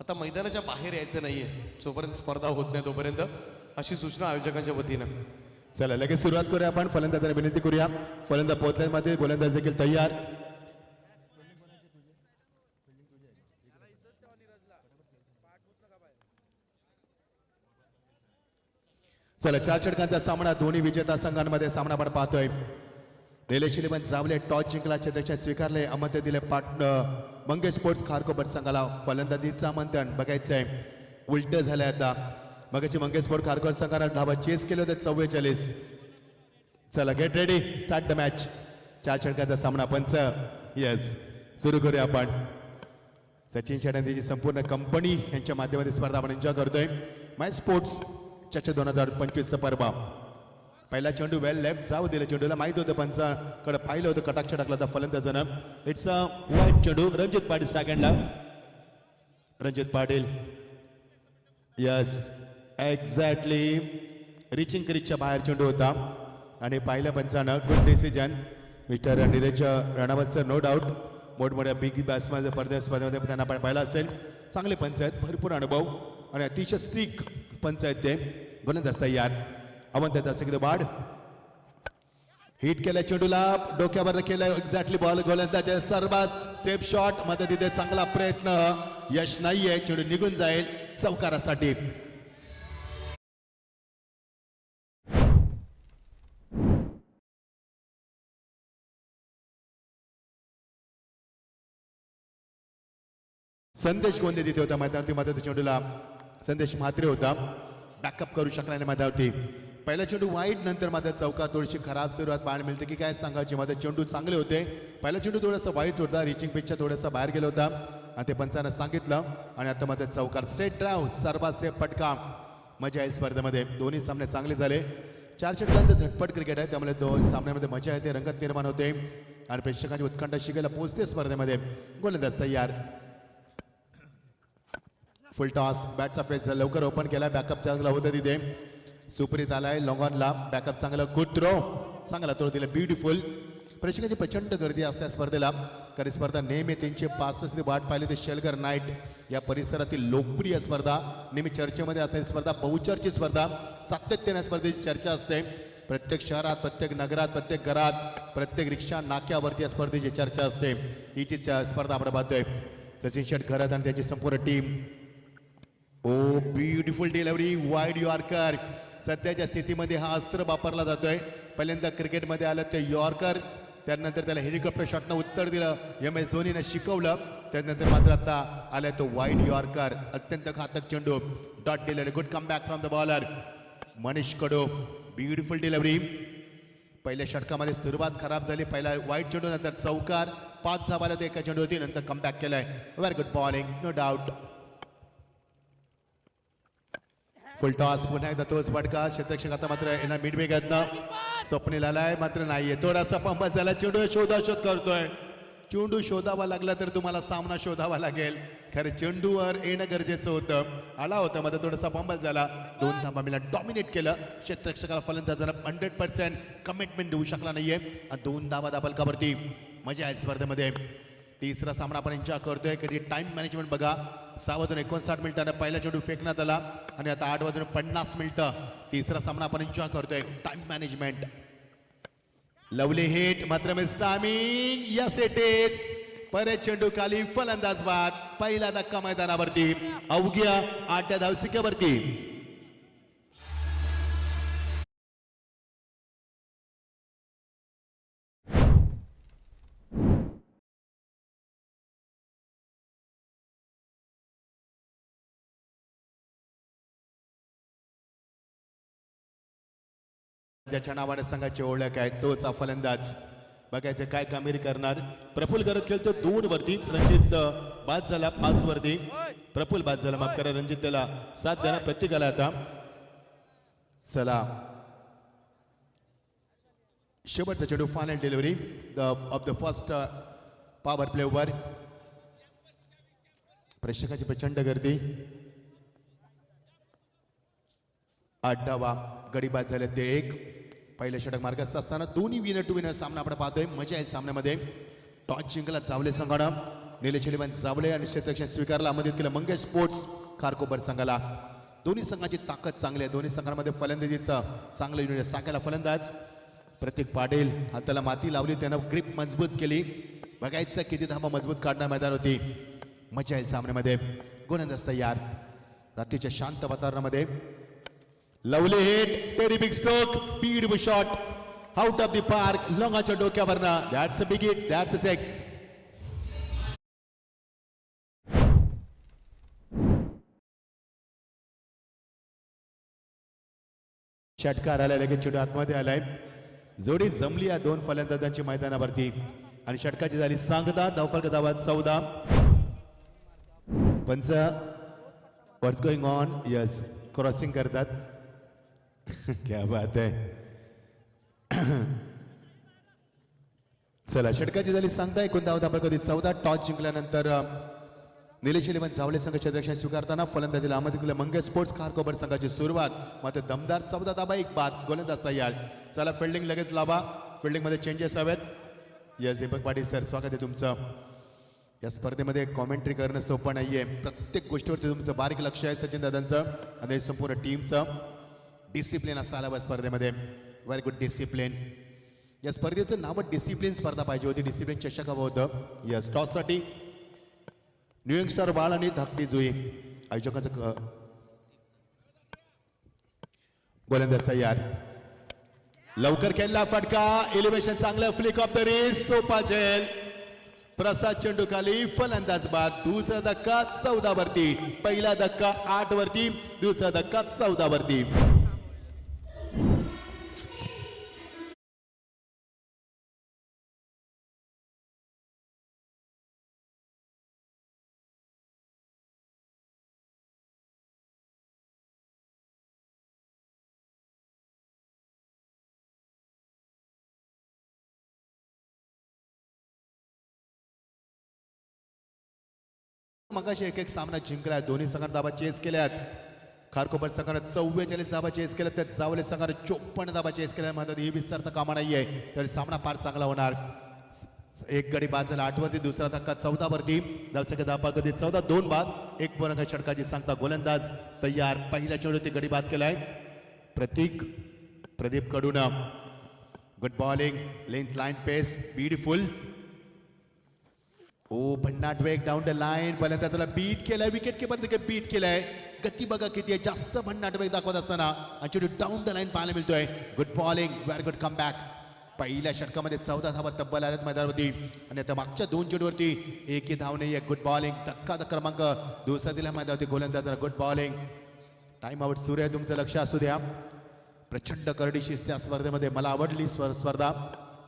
आता मैदानाच्या बाहेर यायचं नाहीये जोपर्यंत स्पर्धा होत नाही तोपर्यंत, अशी सूचना आयोजकांच्या वतीनं. चला लगेच सुरुवात करूया आपण. फलंदाजांना विनंती करूया, फलंदाज पोहोचल्यामध्ये गोलंदाज देखील तयार. चला 4 षटकांचा सामना, दोन्ही विजेता संघांमध्ये सामना आपण पाहतोय. निलेश इलेव्हन जावले टॉस जिंकला, क्षेत्ररक्षण स्वीकारले, आमंत्रण दिले मंगेश स्पोर्ट्स खारकोपर संघाला. फलंदाजीचं आमंत्रण बघायचंय, उलट झालंय आता. मगाची मंगेश स्पोर्ट्स खारकोपर संघाला धावा चेस केले होते 44. चला get ready, start the match. 4 षटकांचा सामना, पंच यस सुरू करूया आपण. सचिन शेट्टी संपूर्ण कंपनी यांच्या माध्यमातून स्पर्धा आपण एन्जॉय करतोय. माय स्पोर्ट्स चषक 2025 पर्व. पहिला चेंडू वेल लेफ्ट जाऊ दिला, चेंडूला माहित होतं पंचाकडे पाहिलं होतं, कटाक्ष टाकला होता फलंदाजानं. इट्स अ वाईट चेंडू. रणजित पाटील सेकंडला. Ranjit Patil yes exactly reaching क्रीजच्या बाहेर चेंडू होता आणि पाहिलं पंचानं good decision mister Neeraj Ranawat sir. No doubt मोठमोठ्या बिग बॅट्समॅन परदेश स्पर्धेमध्ये त्यांना आपण पाहिलं असेल. चांगले पंच आहेत, भरपूर अनुभव आणि अतिशय स्ट्रिक पंच आहेत ते. गोलंदाज तयार, अवंत सिंग बाड हिट केल्या चेंडूला, डोक्यावर केलं एक्झॅक्टली बॉल. गोलंदाज सर्वात सेफ शॉट मध्ये तिथे चांगला प्रयत्न, यश नाहीये, चेंडू निघून जाईल चौकारासाठी. संदेश गोंदे तिथे होता मैदानावरती. मदत चेंडूला संदेश म्हात्रे होता, बॅकअप करू शकला नाही मैदानावरती. पहिला चेंडू वाईट, नंतर मात्र चौकात थोडीशी खराब सुरुवात पाहायला मिळते की काय सांगायची. मध्ये चेंडू चांगले होते, पहिला चेंडू थोडासा वाईट होता, रिचिंग पिचच्या थोडासा बाहेर गेला होता आणि ते पंचानं सांगितलं. आणि आता मात्र चौकार स्ट्रेट ड्राव, सर्वात सेफ फटका. मजा आहे स्पर्धेमध्ये, दोन्ही सामने चांगले झाले. 4 षटकांचं झटपट क्रिकेट आहे, त्यामुळे 2 सामन्यामध्ये मजा येते, रंगत निर्माण होते आणि प्रेक्षकांची उत्कंठा शिकायला पोहोचते स्पर्धेमध्ये. गोलंदाज तयार, फुल टॉस, बॅटचा फेस लवकर ओपन केला, बॅकअप चांगला होतं तिथे. सुपरीत आलाय लॉंगॉनला, बॅकअप चांगला, गुड थ्रो, चांगला थ्रो दिला, ब्युटिफुल. प्रेक्षकांची प्रचंड गर्दी असते स्पर्धेला, कारण स्पर्धा नेहमी 365 वाट पाहिली तर शेलगर नाईट या परिसरातील लोकप्रिय स्पर्धा, नेहमी चर्चेमध्ये असणारी स्पर्धा, बहुचर्चित स्पर्धा, सातत्याने स्पर्धेची चर्चा असते. प्रत्येक शहरात, प्रत्येक नगरात, प्रत्येक घरात, प्रत्येक रिक्षा नाक्यावरती या स्पर्धेची चर्चा असते. हिची स्पर्धा आपण पाहतोय. सचिन शेटकर आणि त्याची संपूर्ण टीम. ओ ब्युटिफुल डिलिव्हरी, वाईड यॉर्कर. सध्याच्या स्थितीमध्ये हा अस्त्र वापरला जातोय. पहिल्यांदा क्रिकेटमध्ये आलं ते यॉर्कर, त्यानंतर त्याला हेलिकॉप्टर शॉटनं उत्तर दिलं, MS धोनीनं शिकवलं. त्यानंतर मात्र आता आलाय तो वाईड यॉर्कर, अत्यंत घातक चेंडू, dot delivery, good come back from the bowler Manish Kado. Beautiful delivery. पहिल्या षटकामध्ये सुरुवात खराब झाली, पहिला वाईट चेंडू, नंतर चौकार, 5 धावा आल्या एका चेंडूवरती, नंतर कम बॅक केलाय. Very good bowling, no doubt. Full toss, पुन्हा एकदा तोच फटका. क्षेत्ररक्षक आता मात्र येणार मिड वेगातनं. स्वप्नील आलाय मात्र नाहीये, थोडासा पंप झाला. चेंडू शोधाशोध करतोय, चेंडू शोधावा लागला तर तुम्हाला सामना शोधावा लागेल. खरं चेंडूवर येणं गरजेचं होतं, आला होता मध्ये थोडासा पंबल झाला. 2 धावा मिळाला, डॉमिनेट केलं. क्षेत्ररक्षकाला फलंदाजाला 100% कमिटमेंट देऊ शकला नाहीये. 2 धावा दाबलकावरती. मजा आहे स्पर्धेमध्ये. तिसरा सामना आपण एन्जॉय करतोय. कधी टाइम मॅनेजमेंट बघा, 6 वाजून 59 मिनिटांना पहिला चेंडू फेकण्यात आला आणि आता 8 वाजून 50 मिनिटं तिसरा सामना आपण एन्जॉय करतोय. Time management. लवली हिट, मात्र miss timing, yes it is. परत चेंडू खाली, फलंदाज बाद. पहिला धक्का मैदानावरती, अवघ्या 8 धावसिक्यावरती. ज्याच्या नावाने संघाची ओळख आहे तोच फलंदाज. बघायचं काय कामगिरी करणार. प्रफुल करत खेळतो 2 वरती, रणजित बाद झाला 5 वरती. प्रफुल बाद झाला, माफ करा, रणजित त्याला 7 देणार प्रत्येकाला आता. चला शेवटचा चेंडू, final delivery of the first power play over. प्रेक्षकांची प्रचंड गर्दी. 8 धावा गडी बाद झाले ते 1. पहिल्या षटक मार्गस्थ असताना दोन्ही विनर टू विनर सामना आपण पाहतोय. मजा आहे सामन्यामध्ये. टॉस जिंकला चावले संघानं. निलेश इलेव्हन जावळे आणि क्षेत्ररक्षण स्वीकारला आमंत्रित केलं मंगेश स्पोर्ट्स खारकोपर संघाला. दोन्ही संघाची ताकद चांगली आहे. दोन्ही संघांमध्ये फलंदाजीचं चांगलं युनिट टाकायला फलंदाज प्रतीक पाटील हाताला माती लावली, त्यानं ग्रिप मजबूत केली. बघायचं किती धाबा मजबूत काढणार मैदान होती. मजा येईल सामन्यामध्ये. गोलंदाज तयार. रात्रीच्या शांत वातावरणामध्ये lovely hit, terry big stroke, beautiful shot out of the park, लॉंगाच्या डोक्यावरनं. That's a big hit, that's a six. षटकार आलाय, लगेच चेंडू आतमध्ये आलाय. जोडी जमली या दोन फलंदाजांची मैदानावरती आणि षटकाची झाली सांगता. धावफलक धावा 14. पंच व्हॉट्स गोइंग ऑन. यस, क्रॉसिंग करतात. क्या बात आहे. चला, षटकाची झाली सांगता. 19 धावफलक 14. टॉस जिंकल्यानंतर निलेश इलेव्हन जावळे संघ क्षेत्ररक्षण स्वीकारताना फलंदाजीला आमंत्रित केलं मंगेश स्पोर्ट्स खारकोपर संघाची सुरुवात. मात्र दमदार 14 धाबा 1 बाद. गोलंदाज तयार. चला, फिल्डिंग लगेच लावा. फिल्डिंगमध्ये चेंजेस हवेत. यस, दीपक पाटील सर, स्वागत आहे तुमचं. या स्पर्धेमध्ये कॉमेंट्री करणं सोपं नाहीये. प्रत्येक गोष्टीवरती तुमचं बारीक लक्ष आहे सचिन दादांचं आणि संपूर्ण टीमचं. डिसिप्लिन असायला हवं स्पर्धेमध्ये. Very good discipline. या स्पर्धेचं नाव डिसिप्लिन स्पर्धा पाहिजे होती. डिसिप्लिन चषक हवं होतं. यस, टॉससाठी न्यू यंगस्टर बाळ आणि धाकटी जुई आयोजकांचं. गोलंदाज तयार. लवकर खेळला फटका. एलिव्हेशन चांगलं. Flick of the wrist. सोपा झेल. प्रसाद चेंडू खाली. फलंदाज बाद. दुसरा धक्का 14 वरती. पहिला धक्का 8 वरती. दुसरा धक्का 14 वरती. मगाशी एक सामना जिंकलाय. दोन्ही संघात धाबा चेस केल्यात. खारकोपर संघानं 44 धाबा चेस केल्या. त्यात जावले संघानं 54 धाबा चेस केल्या. म्हणतात ही विसरता कामा नाहीये. तरी सामना फार चांगला होणार. एक गडी बाद झाला 8 वरती. दुसरा धक्का 14 वरती. धावसंख्या धाबा कधी 14. 2 बाद. 1 पूर्ण षटकाची सांगता. गोलंदाज तयार. पहिल्या चेंडूवरती गडी बाद केलाय प्रदीप कडून. Good bowling. लेंथ लाईन पेस ब्युटिफुल. ओ भन्नाट वेग डाऊन द लाईन. पहिल्यांदा त्याला बीट केलाय. विकेट किपर देखील बीट केलाय. गती बघा किती आहे. जास्त भन्नाट वेग दाखवत असताना आणि चेंडू डाऊन द लाईन पाहायला मिळतोय. Good bowling. Very good comeback. पहिल्या षटकामध्ये 14 धावा तब्बल आल्यात मैदानावरती आणि आता मागच्या 2 चेंडूवरती एकही धाव नाही आहे. Good bowling. धक्का क्रमांक दुसरा दिला मैदानावरती गोलंदाजाला. Good bowling. टाइम आउट सुरू आहे. तुमचं लक्ष असू द्या. प्रचंड करडी शिस्त या स्पर्धेमध्ये. मला आवडली स्पर्धा.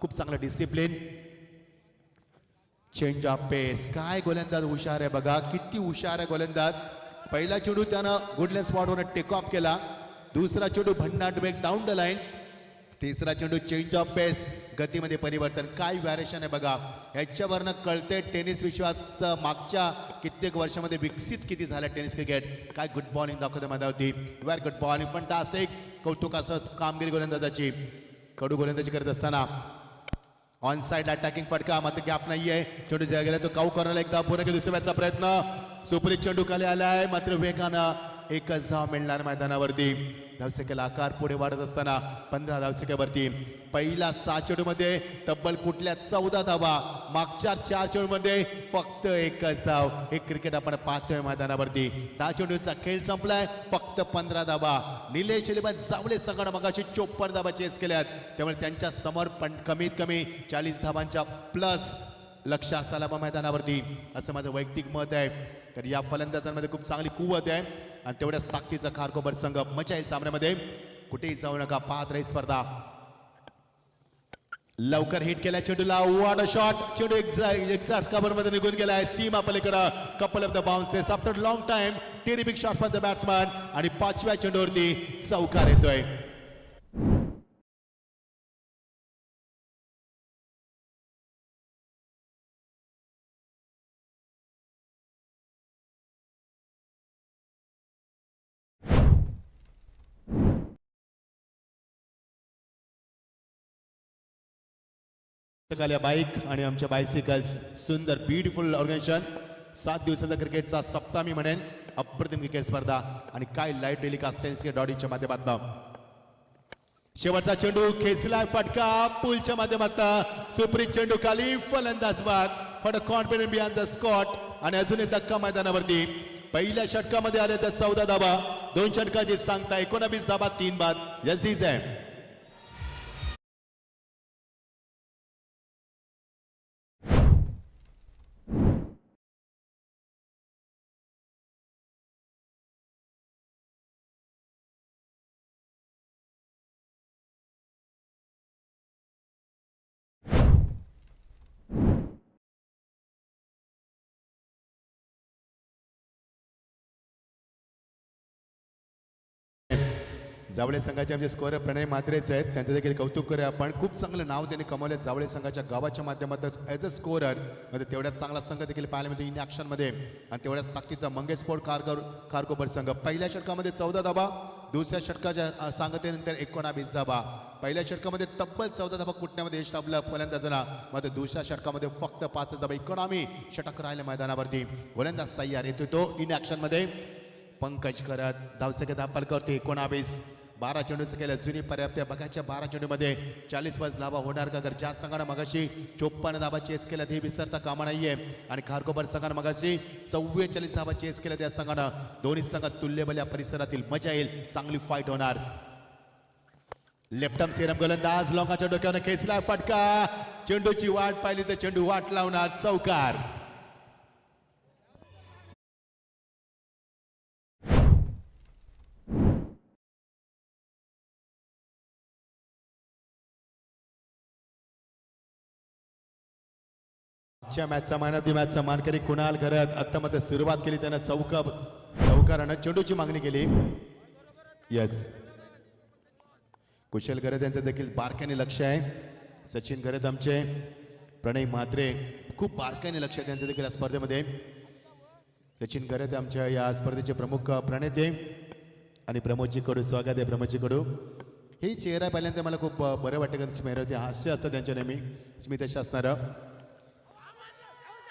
खूप चांगलं डिसिप्लिन. चेंज ऑफ पेस. काय गोलंदाज हुशार आहे बघा. किती हुशार आहे गोलंदाज. पहिला चेंडू त्यानं गुडलेन स्पॉटवर टेक ऑफ केला. दुसरा चेंडू भन्नाट वेग डाऊन द लाईन. तिसरा चेंडू चेंज ऑफ पेस. गतीमध्ये परिवर्तन. काय व्हॅरिएशन आहे बघा. ह्याच्यावरनं कळते टेनिस विश्वास मागच्या कित्येक वर्षामध्ये विकसित किती झालं टेनिस क्रिकेट. काय गुड बॉलिंग दाखवते मैदानावरती. Very good bowling. फंटास्टिक. कौतुक असं कामगिरी गोलंदाजाची. कडू गोलंदाजी करत असताना ऑन साइड अटॅकिंग फटका. मात्र गॅप नाहीये. चेंडू ज्या गेला तो काऊ कॉर्नरला एकदा पूर्ण की दुसऱ्या मॅचचा प्रयत्न. सुपरित चेंडू खाली आलाय. मात्र वेगानं एकच धाव मिळणार मैदानावरती. धावसंख्येला आकार पुढे वाढत असताना 15 धावसंख्येवरती. पहिला 6 चेंडूमध्ये तब्बल कुठल्या 14 धावा. मागच्या 4 चेंडूमध्ये फक्त एकच धाव. हे क्रिकेट आपण पाहतोय मैदानावरती. 10 चेंडूचा खेळ संपलाय. फक्त 15 धावा. निलेश इलेव्हन जावळे संघानं मगाशी 54 धावा चेस केल्यात. त्यामुळे त्यांच्या समोर पण कमीत कमी 40 धावांच्या प्लस लक्ष असायला मैदानावरती, असं माझं वैयक्तिक मत आहे. तर या फलंदाजांमध्ये खूप चांगली कुवत आहे आणि तेवढ्याच ताकदीचा खारकोपर संघ. मजा येईल सामन्यामध्ये. कुठेही जाऊ नका. पाहत राहील स्पर्धा. लवकर हिट केल्या चेंडूला. What a shot. चेंडू एक्झॅक्ट कव्हर मध्ये निघून गेलाय. सीमा पलीकडे. Couple of the bounces after long time. Terrific shot from the batsman आणि 5व्या चेंडूवरती चौकार येतोय. आल्या बाईक आणि आमच्या बायसिकल्स सुंदर ब्युटिफुल ऑर्गनायझेशन 7 दिवसाचा क्रिकेटचा सप्ताह मी म्हणेन अप्रतिम क्रिकेट स्पर्धा आणि काय लाईव्ह टेलिकास्ट टेनिस क्रिकेट डॉडीच्या माध्यमातून शेवटचा चेंडू खेचलाय फटका पूलच्या माध्यमातून सुप्रीत चेंडू खाली फलंदाज बाद for a confident behind the Scott आणि अजून एक धक्का मैदानावरती पहिल्या षटकामध्ये आले तर 14 धाबा 2 षटकाची सांगता 19 धाबा 3 बाद यस आहे जावळे संघाचे आमचे स्कोअर प्रणय म्हात्रेच आहेत त्यांचं देखील कौतुक करूया आपण खूप चांगलं नाव त्यांनी कमावले जावळे संघाच्या गावाच्या माध्यमातून ॲज अ स्कोरर मध्ये तेवढ्याच चांगला संघ देखील पाहायला मिळतो इन ॲक्शनमध्ये आणि तेवढ्याच ताकदीचा मंगेश स्पोर्ट खारकोपर संघ पहिल्या षटकामध्ये 14 धाबा दुसऱ्या षटकाच्या सांगतेनंतर 19 धाबा पहिल्या षटकामध्ये तब्बल 14 धाबा कुटण्यामध्ये यश लाभलं फलंदाजांना मात्र दुसऱ्या षटकामध्ये फक्त 5 धाबा 19 षटक राहिले मैदानावरती गोलंदाज तयार येतो तो इन ॲक्शनमध्ये पंकज करत धावसंख्या दाखल करते 19 12 चेंडूचं केलं जुनी पर्याप्त बघायच्या 12 चेंडूमध्ये 40+ धाबा होणार का तर ज्या संघानं मगाशी 54 धाबा चेस केल्या हे विसरता कामा नाहीये आणि खारकोपर संघानं मगाशी 44 धाबा चेस केल्या त्या संघानं दोन्ही संघात तुल्यबल या परिसरातील मजा येईल चांगली फाईट होणार लेफ्टम सिरम गोलंदाज लोकांच्या डोक्यावर खेचला फटका चेंडूची वाट पाहिली तर चेंडू वाट लावणार चौकार मॅचचा मॅन ऑफ द मॅचचा मानकरी कुणाल करत आता मध्ये सुरुवात केली त्यानं चौकारानं चेंडूची मागणी केली यस कुशल गरज यांचं देखील बारकाईने लक्ष आहे सचिन गरज आमचे प्रणय म्हात्रे खूप बारकाईने लक्ष आहे त्यांचं देखील या स्पर्धेमध्ये सचिन गरज आमच्या या स्पर्धेचे प्रमुख प्रणेते आणि प्रमोदजी कडू स्वागत आहे प्रमोदजी कडू हे चेहरा पाहिल्यानंतर मला खूप बरं वाटतं का त्याची मेहनती हास्य असतं त्यांच्या नेहमी स्मितश असणारं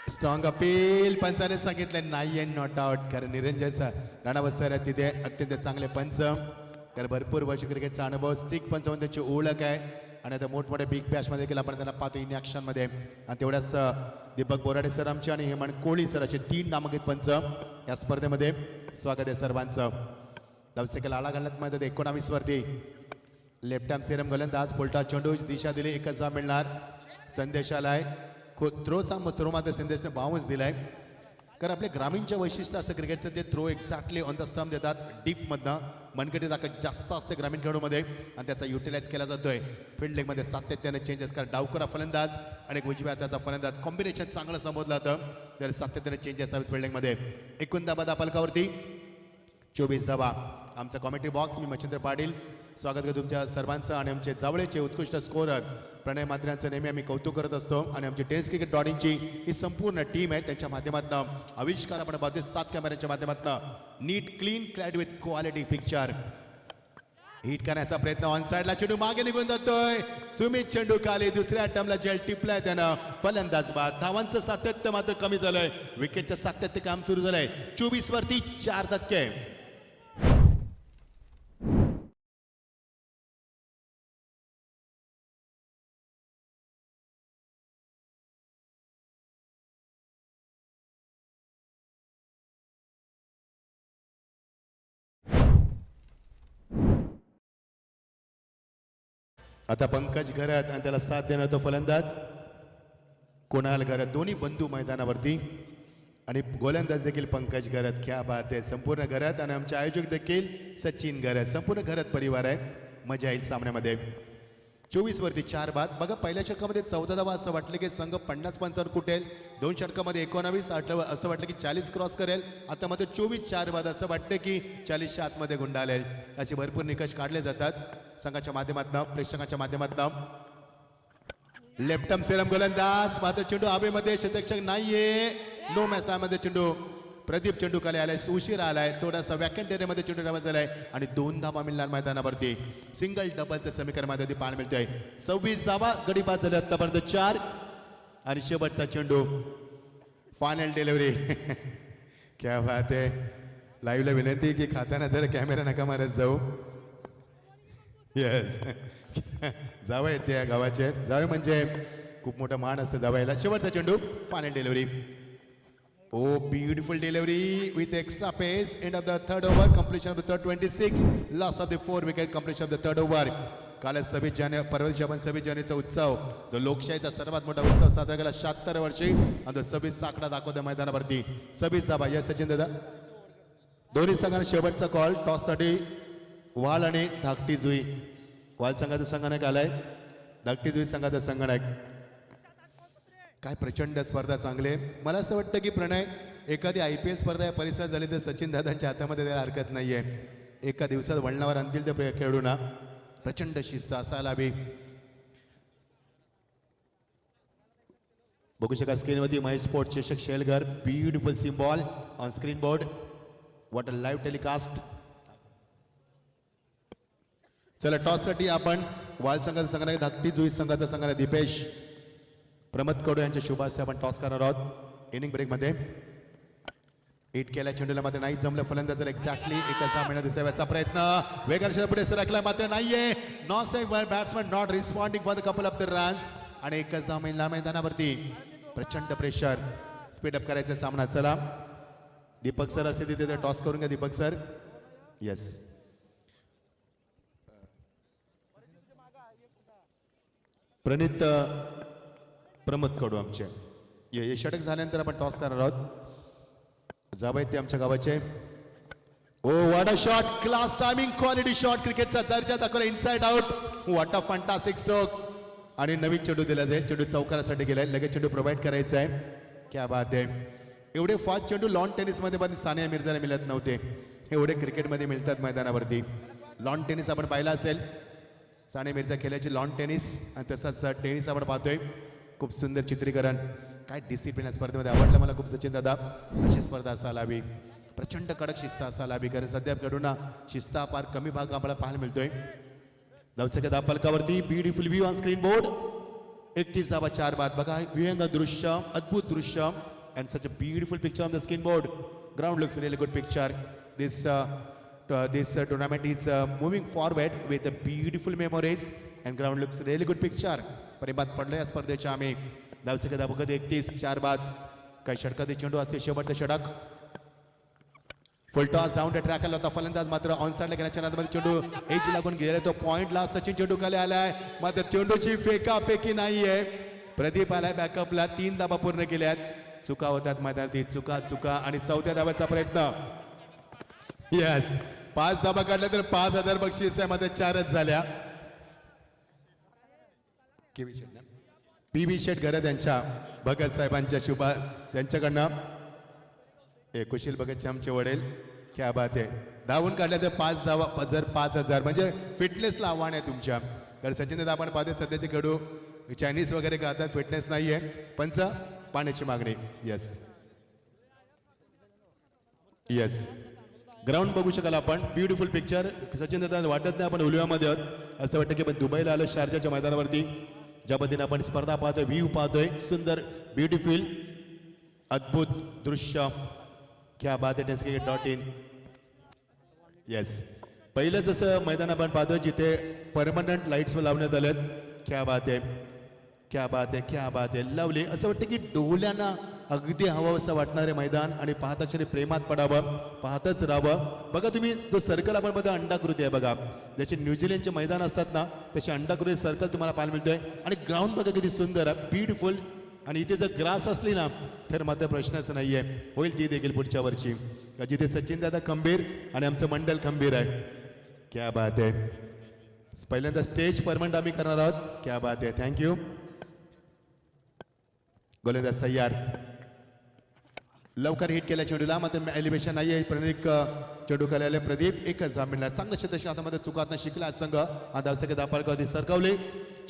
स्ट्रॉंग अपील पंचाने सांगितलं नाही अँड नॉट आउट कारण निरंजनचा राणावस्तर आहे तिथे अत्यंत चांगले पंच कारण भरपूर वर्ष क्रिकेटचा अनुभव स्टिक पंच म्हणून त्यांची ओळख आहे आणि आता मोठमोठ्या बिग बॅशमध्ये देखील आपण त्यांना पाहतो इन ॲक्शनमध्ये आणि तेवढ्याच दीपक बोराडे सर आमचे आणि हेमंत कोळी सर असे 3 नामांकित पंच या स्पर्धेमध्ये स्वागत आहे सर्वांचं धावसंख्येला आळा घालण्यात माहिती 19 वरती लेफ्ट आर्म सिरम गोलंदाज पोलटा चेंडू दिशा दिली 1 धाव मिळणार संदेश आलाय थ्रो मात्र संदेशने बाउन्स दिलाय कारण आपल्या ग्रामीणच्या वैशिष्ट्य असतं क्रिकेटचं ते throw exactly on the stump देतात डीपमधनं मनगटी ताकद जास्त असते ग्रामीण खेळाडूमध्ये आणि त्याचा युटिलाइज केला जातोय फिल्डिंगमध्ये सातत्याने चेंजेस कारण डावकरा फलंदाज आणि उजव्या हाताचा फलंदाज कॉम्बिनेशन चांगलं संबोधलं जातं तर सातत्याने चेंजेस हवेत फिल्डिंगमध्ये 19 धाबा फलकावरती 24 धाबा आमचा कॉमेंट्री बॉक्स मी मच्छिंद्र पाटील स्वागत करतो तुमच्या सर्वांचं आणि आमचे जावळेचे उत्कृष्ट स्कोरर प्रणय म्हात्रेंचं नेहमी आम्ही कौतुक करत असतो आणि आमची टेनिस क्रिकेट डॉडींची ही संपूर्ण टीम आहे त्यांच्या माध्यमातून आविष्कार आपण पाहतोय 7 कॅमेऱ्यांच्या माध्यमातून neat clean clad with quality picture hit करण्याचा प्रयत्न ऑन साइडला चेंडू मागे निघून जातोय सुमित चेंडू खाली दुसऱ्या अटेम्प्टला जेल टिपलाय त्यानं फलंदाज बाद धावांचं सातत्य मात्र कमी झालंय विकेटचं सातत्य काम सुरू झालंय 24 वरती 4 धक्के आता पंकज घरात आणि त्याला साथ देणार तो फलंदाज कुणाल घरात दोन्ही बंधू मैदानावरती आणि गोलंदाज देखील पंकज घरात क्या बात आहे संपूर्ण घरात आणि आमचे आयोजक देखील सचिन घरात संपूर्ण घरात परिवार आहे मजा येईल सामन्यामध्ये 24 वरती 4 बाद बघा पहिल्या षटकामध्ये 14 धावा असं वाटलं की संघ 50-55 कुटेल 2 षटकामध्ये 19 असं वाटलं की 40 क्रॉस करेल आता मध्ये 24-4 बाद असं वाटतं की 40च्या आतमध्ये गुंडाळेल असे भरपूर निकष काढले जातात संघाच्या माध्यमातून प्रेक्षकांच्या माध्यमातून लेफ्टम सेरम गोलंदाज मात्र चेंडू हवेमध्ये शतक्षक नाहीये नो मॅच टाइममध्ये चेंडू प्रदीप चेंडू खाली आलाय, उशीर आलाय, थोडासा वॅकंट एरियामध्ये चेंडू रवा झालाय आणि 2 धावा मिळणार मैदानावरती. सिंगल डबलचं समीकरण मध्ये पाहायला मिळतोय. 26 धावा गडी बाद झाले आतापर्यंत 4 आणि शेवटचा चेंडू फायनल डिलिव्हरी. क्या बात आहे. लाईव्हला विनंती की खाताना जर कॅमेरा नका मारत जाऊ. येस जावं येते या गावाचे. जावे म्हणजे खूप मोठा मान असतं जावायला. शेवटचा चेंडू final delivery. Oh, beautiful delivery with extra pace. End of the third over. Completion of the third 26. Loss of the 4 wicket. Completion of the third over. काल 26 जानेवारी परवा दिवशी आपण 26 जानेवारीचा उत्सव, जो लोकशाहीचा सर्वात मोठा उत्सव साजरा केला 76 वर्षी आणि तो 26 आकडा दाखवतो मैदानावरती. 26 धावा. या सचिन दादा दोन्ही संघांना शेवटचा कॉल टॉससाठी. वाल आणि धाकटी जुई. वाल संघाचा संघानायक आलाय, धाकटी जुई संघाचा संघानायक. काय प्रचंड स्पर्धा चांगले. मला असं वाटतं की प्रणय एखादी IPL स्पर्धा या परिसरात झाली तर सचिन दादांच्या हातामध्ये द्यायला हरकत नाहीये. एका दिवसात वळणावर आणतील ते खेळूना. प्रचंड शिस्त असायला हवी. बघू शका स्क्रीनवरती महेश स्पोर्ट चषक Shelghar. Beautiful symbol on screen board. What a live telecast. चला टॉससाठी आपण वाल संघाचा संघाने धाकटी जुई संघाचा संघाने दीपेश प्रमोद कडू यांच्या शुभ हस्ते आपण टॉस करणार आहोत. इनिंग ब्रेकमध्ये हिट केल्या चेंडूला मात्र नाही जमलं. फलंदाज एक्झॅक्टली एकाचा महिना दिसण्याचा प्रयत्न वेगाने पुढे सरकला मात्र नाहीये. Not safe batsman not responding for the couple of the runs आणि एकाचा महिना मैदानावरती प्रचंड प्रेशर. स्पीडअप करायचा सामना. चला दीपक सर असे तिथे टॉस करून घ्या. दीपक सर. येस प्रणित प्रमोद कडू आमचे. ये षटक झाल्यानंतर आपण टॉस करणार आहोत. जावं ते आमच्या गावाचे. Oh what a shot. Class timing quality shot. क्रिकेटचा दर्जा दाखवला. Inside out. What a fantastic stroke. आणि नवीन चेंडू दिला जाईल. चेंडू चौकारासाठी गेलाय. लगेच चेंडू प्रोव्हाइड करायचा आहे. क्या बात आहे. एवढे फास्ट चेंडू लॉन टेनिसमध्ये पण सानिया मिर्झाला मिळत नव्हते. एवढे क्रिकेटमध्ये मिळतात मैदानावरती. लॉन टेनिस आपण पाहिला असेल. सानिया मिर्झा खेळायची लॉन टेनिस आणि तसंच टेनिस आपण पाहतोय. खूप सुंदर चित्रीकरण. काय डिसिप्लिन स्पर्धेमध्ये आवडलं मला खूप सचिन दादा. अशी स्पर्धा असायला हवी. प्रचंड कडक शिस्त असायला हवी. कारण सध्या कडून शिस्ता फार कमी भाग आम्हाला पाहायला मिळतोय. धावसंख्या 10 फलकावरती. Beautiful view on screen board. 31 धावा 4 बाद. बघा विहंग दृश्य, अद्भुत दृश्य and such a beautiful picture on the screen board. Ground looks really good picture. This tournament is moving forward with a beautiful memories and ground looks really good picture. परिबाद पडलं या स्पर्धेच्या आम्ही. धावसंख्या दाबकत 31 4 बाद. काही षटकाचे चेंडू असते. शेवटचं षटक. फुल टॉस डाऊन द ट्रॅक आला होता. फलंदाज मात्र ऑन साइडला घेण्याच्या नादामध्ये चेंडू एज लागून गेला. तो पॉइंटला सचिन चेंडू खाली आलाय. मात्र चेंडूची फेकापेकी नाहीये. प्रदीप आलाय बॅकअपला. 3 धावा पूर्ण केल्यात. चुका होतात मैदानात. चुका आणि 4थ्या धावाचा प्रयत्न. यस 5 धावा काढल्या तर 5000 बक्षीस आहे. मध्ये 4च झाल्या. PB शेट घरे त्यांच्या भगत साहेबांच्या शुभा त्यांच्याकडनं कुशील भगतचे आमचे वडील. क्या बात आहे. धावून काढल्या तर 5 धावा जर 5000 म्हणजे फिटनेसला आव्हान आहे तुमच्या. तर सचिन दादा आपण पाहतो सध्याचे खेळू चायनीज वगैरे खातात. फिटनेस नाहीये. पंच पाण्याची मागणी. येस येस ग्राउंड बघू शकाल आपण. Beautiful picture. सचिन दादा वाटत नाही आपण उलव्यामध्ये आहोत. असं वाटतं की आपण दुबईला आलो शारजाच्या मैदानावरती. ज्या पद्धतीने आपण स्पर्धा पाहतोय, व्ह्यू पाहतोय. सुंदर ब्युटिफुल अद्भुत दृश्य. क्या बात आहे. टेस्टक्रिकेट.in. येस पहिलं जसं मैदान आपण पाहतोय जिथे परमनंट लाईट्स लावण्यात आल्यात. क्या बात आहे. क्या बात आहे. क्या बात आहे. लवली. असं वाटतं की डोळ्यांना अगदी हवं असं वाटणारे मैदान आणि पाहता क्षणी प्रेमात पडावं. पाहतच राहावं. बघा तुम्ही जो सर्कल आपण बघा अंडाकृती आहे बघा. जसे न्यूझीलंडचे मैदान असतात ना तसे अंडाकृती सर्कल तुम्हाला पाहायला मिळतोय. आणि ग्राउंड बघा किती सुंदर आहे. ब्युटिफुल. आणि इथे जर ग्रास असली ना तर मात्र प्रश्नच नाहीये. होईल ती देखील पुढच्या वर्षी. जिथे सचिन दादा खंबीर आणि आमचं मंडल खंबीर आहे. क्या बात आहे. पहिल्यांदा स्टेज परमनंट आम्ही करणार आहोत. क्या बात आहे. थँक्यू. गोलंदाज तयार. लवकर हिट केल्या चेंडूला मात्र एलिव्हेशन नाही आहे. प्रणिक चेंडू खाली आले. प्रदीप एकच धाव मिळणार. चांगलं क्षेत्र हातामध्ये चुकात शिकला संघ. हा धावसंख्या 10 फलकावरती सरकवले.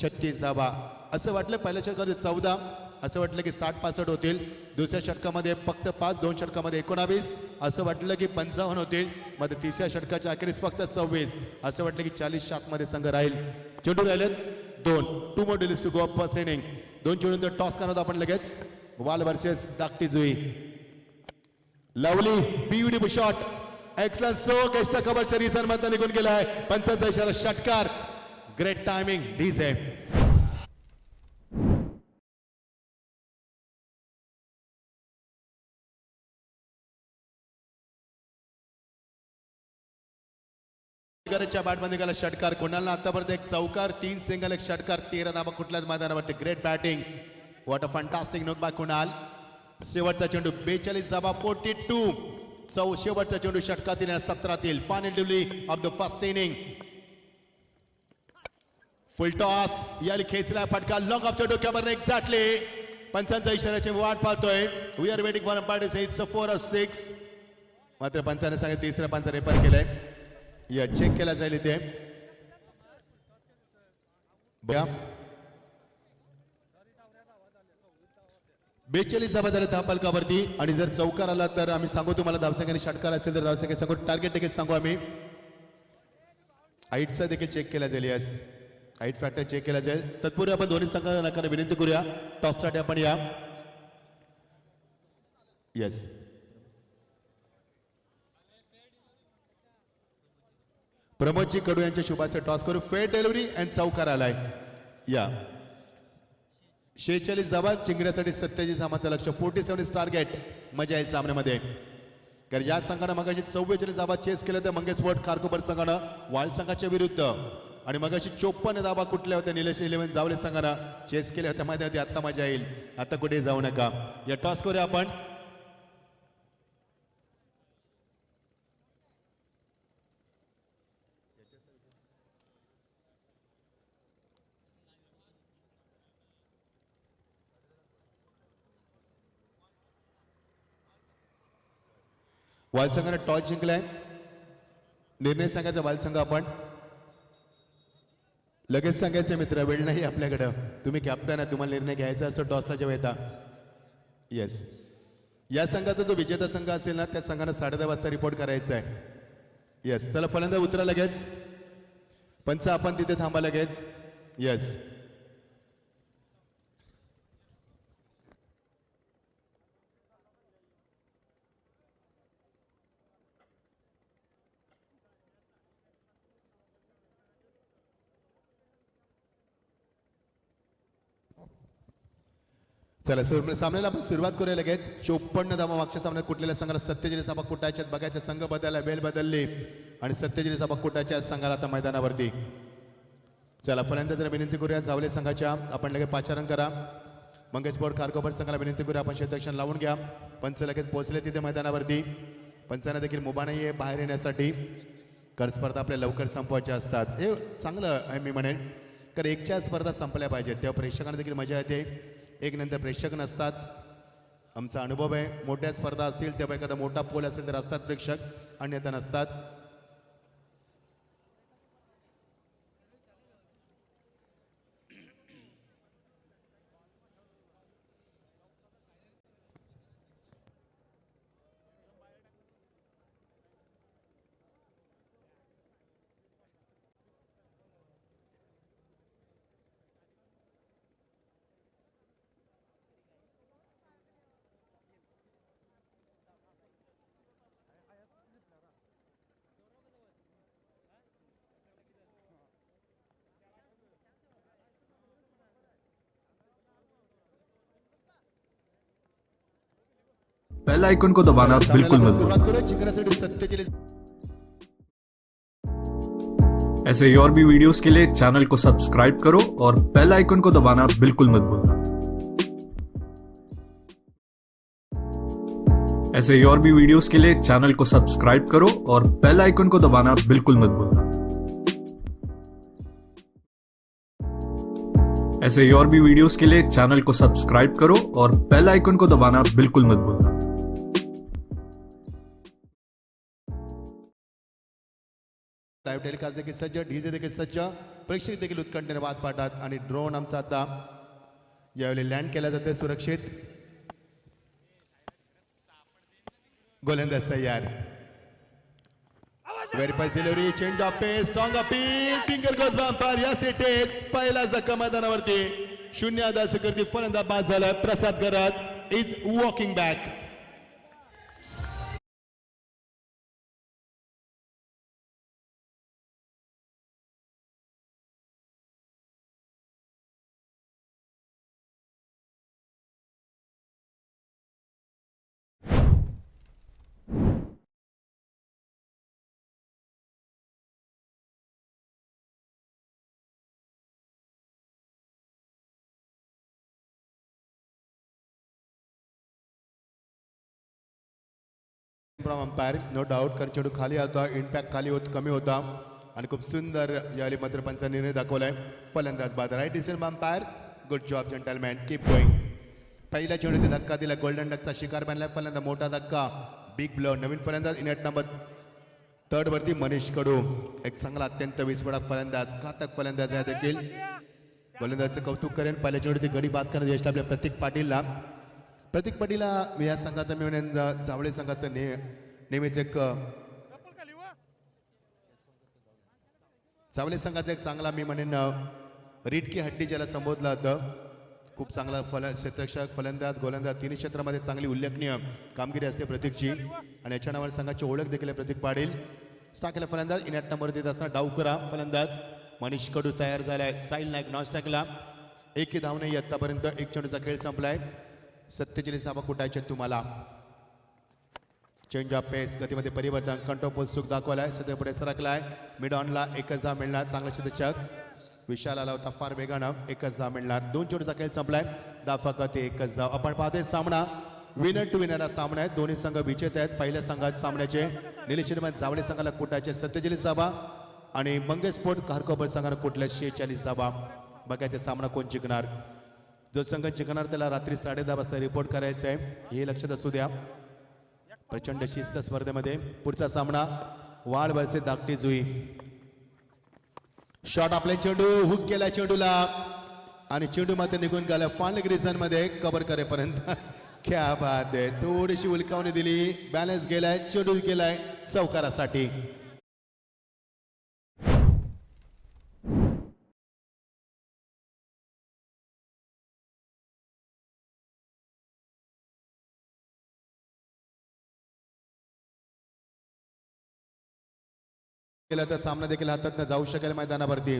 36 धावा. असं वाटलं पहिल्या षटकामध्ये 14 असं वाटलं की 60-65 होतील. दुसऱ्या षटकामध्ये फक्त 5, 2 षटकामध्ये 19. असं वाटलं की 55 होतील. मध्ये तिसऱ्या षटकाच्या अखेरीस फक्त 26. असं वाटलं की 40 मध्ये संघ राहील. चेंडू राहिलेत 2. 2 more deals to go up first inning. 2 चेंडूंचा टॉस करणार आपण लगेच. Wal versus Dhakti Jui. Lovely beautiful shot. Excellent stroke. एस्टा कव्हरच्या रिझन मध्ये निघून गेलाय. पंचांचा इशारा षटकार. Great timing DJ. च्या बॅटमध्ये गेला षटकार. कोणाला आतापर्यंत एक चौकार, 3 सिंगल, एक षटकार, 13 धावा कुठल्याच मैदानावरती. Great batting. What a fantastic knock by Kunal. शेवटचा चेंडू 42 धावा 42. शेवटचा चेंडू षटकातील 17तील. Final delivery of the first inning. Full toss. याला खेचला फटका. लॉंग ऑफच्या डोक्यावर एक्झॅक्टली. पंचांचा इशाऱ्याची वाट पाहतोय. We are waiting for umpire to say it's 4 or 6. मात्र पंचाने सांगितलं तिसऱ्या पंचा रेफर केलंय. या चेक केला जाईल इथे. 42 धावा झाल्या धापलकावरती. आणि जर चौकार आला तर आम्ही सांगू तुम्हाला धावसंख्येने षटकार असेल तर धावसंख्या सांगू. टार्गेट देखील सांगू आम्ही. हाईटचा देखील चेक केला जाईल. यस, हाईट फॅक्टर चेक केला जाईल. तत्पूर्वी आपण दोन्ही संघांना विनंती करूया टॉससाठी आपण या. यस, प्रमोदजी कडू यांच्या शुभाचे टॉस करू. फेअर डिलिव्हरी अँड चौकार आलाय. या 46 धावा जिंकण्यासाठी 27 धावांचं लक्ष. 47 टार्गेट. मजा येईल सामन्यामध्ये. कारण या संघानं मगाशी 44 धावा चेस केल्या तर मंगेश स्पोर्ट खारकोपर संघानं वाळ संघाच्या विरुद्ध. आणि मगाशी 54 धावा कुठल्या होत्या निलेश 11 जावले संघानं चेस केल्या होत्या. माहिती होती आता मजा येईल. आता कुठे जाऊ नका. या टॉस करूया आपण. वालसंघाने टॉस जिंकलाय. निर्णय सांगायचा वालसंघ आपण. लगेच सांगायचे मित्र, वेळ नाही आपल्याकडं. तुम्ही कॅप्टन आहे, तुम्हाला निर्णय घ्यायचा असतो टॉसला जेव्हा येता. येस, या संघाचा जो विजेता संघ असेल ना त्या संघानं 10:30 वाजता रिपोर्ट करायचा आहे. येस, चला फलंदाज उतरा लगेच. पंच आपण तिथे थांबा लगेच. येस, चला सामन्याला आपण सुरुवात करूया लगेच. 54 धावा मागच्या सामन्यात कुठलेल्या संघाला 47 धावा कुटायच्या बघायच्या. संघ बदलला, वेळ बदलली आणि 47 धावा कुटायच्या संघाला आता मैदानावरती. चला फलंदाजांना विनंती करूया जावले संघाच्या आपण लगेच पाचारण करा. मंगेश स्पोर्ट खारकोपर संघाला विनंती करूया आपण क्षेत्ररक्षण लावून घ्या. पंच लगेच पोहोचले तिथे मैदानावरती. पंचांना देखील मुभा नाही आहे बाहेर येण्यासाठी. कर स्पर्धा आपल्या लवकर संपवायच्या असतात. हे चांगलं आहे मी म्हणेन. कारण एकच्या स्पर्धा संपल्या पाहिजेत तेव्हा प्रेक्षकांना देखील मजा येते. एक नंतर प्रेक्षक नसतात. आमचा अनुभव आहे मोठ्या स्पर्धा असतील तेव्हा एखादा मोठा पोल असेल तर असतात प्रेक्षक, अन्यथा नसतात. बेल आइकन को दबाना बिल्कुल मत भूलना। ऐसे और भी वीडियोस के लिए चैनल को सब्सक्राइब करो और बेल आइकन को दबाना बिल्कुल मत भूलना। ऐसे और भी वीडियोस के लिए चैनल को सब्सक्राइब करो और बेल आइकन को दबाना बिल्कुल मत भूलना। ऐसे और भी वीडियोस के लिए चैनल को सब्सक्राइब करो और बेल आइकन को दबाना बिल्कुल मत भूलना। लाईव्ह टेलिकास्ट देखील सज्ज, डीजे देखील सज्ज, प्रेक्षक देखील उत्कंठेने वाद पाहतात आणि ड्रोन आमचा आता यावेळी लँड केला जाते सुरक्षित. गोलंदाज तयार. Very fast delivery, change of pace, strong appeal, finger goes bumper. Yes it is. पहिलाच धक्का मैदानावरती 0 करती फलंदाज बाद झाला. Prasad Karat is walking back. From umpire no doubt, कारण चेंडू खाली होता, इम्पॅक्ट खाली कमी होता आणि खूप सुंदर यावेळी मात्र पंचा निर्णय दाखवलाय. फलंदाज बाद. Right decision umpire. Good job gentleman, keep going. पहिल्या चेंडूने धक्का दिला, गोल्डन डकचा शिकार बनलाय फलंदाज. मोठा धक्का, बिग ब्लो. नवीन फलंदाज इनेट नंबर 3 वरती मनीष कडू. एक चांगला अत्यंत विस्फोटक फलंदाज, घातक फलंदाज आहे देखील. गोलंदाजचं कौतुक करेन. पहिल्या चेंडूची गडी बाद करण्यात यश आपल्या प्रतीक पाटीलला. प्रतीक पाटीलला या संघाचा मी म्हणेन जावळे संघाचं नेहमीच एक जावळे संघाचा एक चांगला मी म्हणेन रिटकी हड्डी ज्याला संबोधलं होतं. खूप चांगला क्षेत्ररक्षक, फलंदाज, गोलंदाज तिन्ही क्षेत्रामध्ये चांगली उल्लेखनीय कामगिरी असते प्रतीकची आणि याच्या नावाने संघाची ओळख देखील प्रतीक पाटील. स्टाकेला फलंदाज इनेट नंबर देत असताना डावकरा फलंदाज मनीष कडू तयार झालाय. साईल नाईक नॉन स्टॅकला. एकही धाव नाही आतापर्यंत. एक चेंडूचा खेळ संपलाय. 47 धावा कुटायचे तुम्हाला. चेंज ऑफ पेस, गतीमध्ये परिवर्तन, कंट्रोल पोस्ट सुख दाखवलाय. सध्या पुढे सरकलाय. मिड ऑनला 1च धाव मिळणार. चांगला क्षेत्ररक्षक विशाल आला होता फार वेगानं. 1च धाव मिळणार. 2 चेंडूचा खेळ संपलाय. फक्त 1च धाव. आपण पाहतोय सामना विनर टू विनर हा सामना आहे. दोन्ही संघ विजेते आहेत. पहिल्या संघात सामन्याचे निलेश जावळे संघाला कुटायचे 47 धावा आणि मंगेश स्पोर्ट खारकोपर संघाला कुठल्या 46 धावा. बघायचे सामना कोण जिंकणार. जो संघ जिंकणार त्याला रात्री 10:30 वाजता रिपोर्ट करायचा आहे, हे लक्षात असू द्या. प्रचंड शिस्त स्पर्धेमध्ये पुढचा सामना वाळ वर्सेस धाकटी जुई. शॉट आपले चेंडू हुक केला चेंडूला आणि चेंडू मात्र निघून गेला फाल ग्रीजन मध्ये कव्हर करेपर्यंत. क्या बात आहे. थोडीशी उलकावणी दिली, बॅलन्स गेलाय, चेंडू केलाय चौकारासाठी. केला तर सामना देखील हातात जाऊ शकेल मैदानावरती,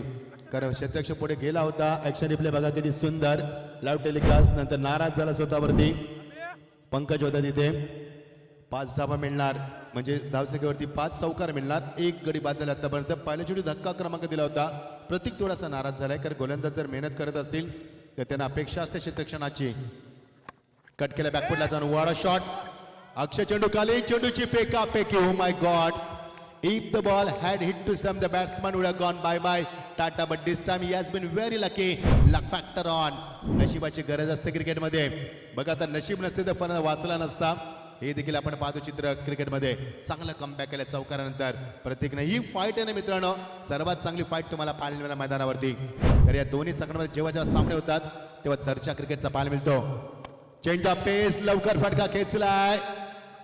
कारण क्षेत्ररक्षक पुढे गेला होता. ऍक्शन रिप्ले बघा किती सुंदर. लाईव्ह टेलिकास्ट नंतर नाराज झाला स्वतःवरती. पंकज होता तिथे. 5 धावा मिळणार म्हणजे धावसंख्येवरती 5 चौकार मिळणार. 1 गडी बाद झाला आतापर्यंत. पहिल्या चेंडू धक्का क्रमांक दिला होता. प्रतीक थोडासा नाराज झालाय, कारण गोलंदाज जर मेहनत करत असतील तर त्यांना अपेक्षा असते क्षेत्ररक्षणाची. कट केला बॅकफुटला जाऊन वाडा शॉट. अक्षय चेंडू खाली, चेंडूची पेकी. Oh my god. If the ball had hit to some, the batsman would have gone bye-bye, Tata. But this time he has been very lucky. Luck factor on. नशिबाची गरज असते क्रिकेटमध्ये. बघा आता नशीब नसते तर फन वाचला नसता. हे देखील आपण पाहतो चित्र क्रिकेटमध्ये. चांगलं कमबॅक केलं चौकारानंतर प्रतीकने. ही फाईट आहे ना मित्रांनो, सर्वात चांगली फाईट तुम्हाला पाहायला मिळेल मैदानावरती. तर या दोन्ही संघांमध्ये जेव्हा सामने होतात तेव्हा दर्जा क्रिकेटचा पाहायला मिळतो. चेंज ऑफ पेस, लवकर फटका खेचलाय.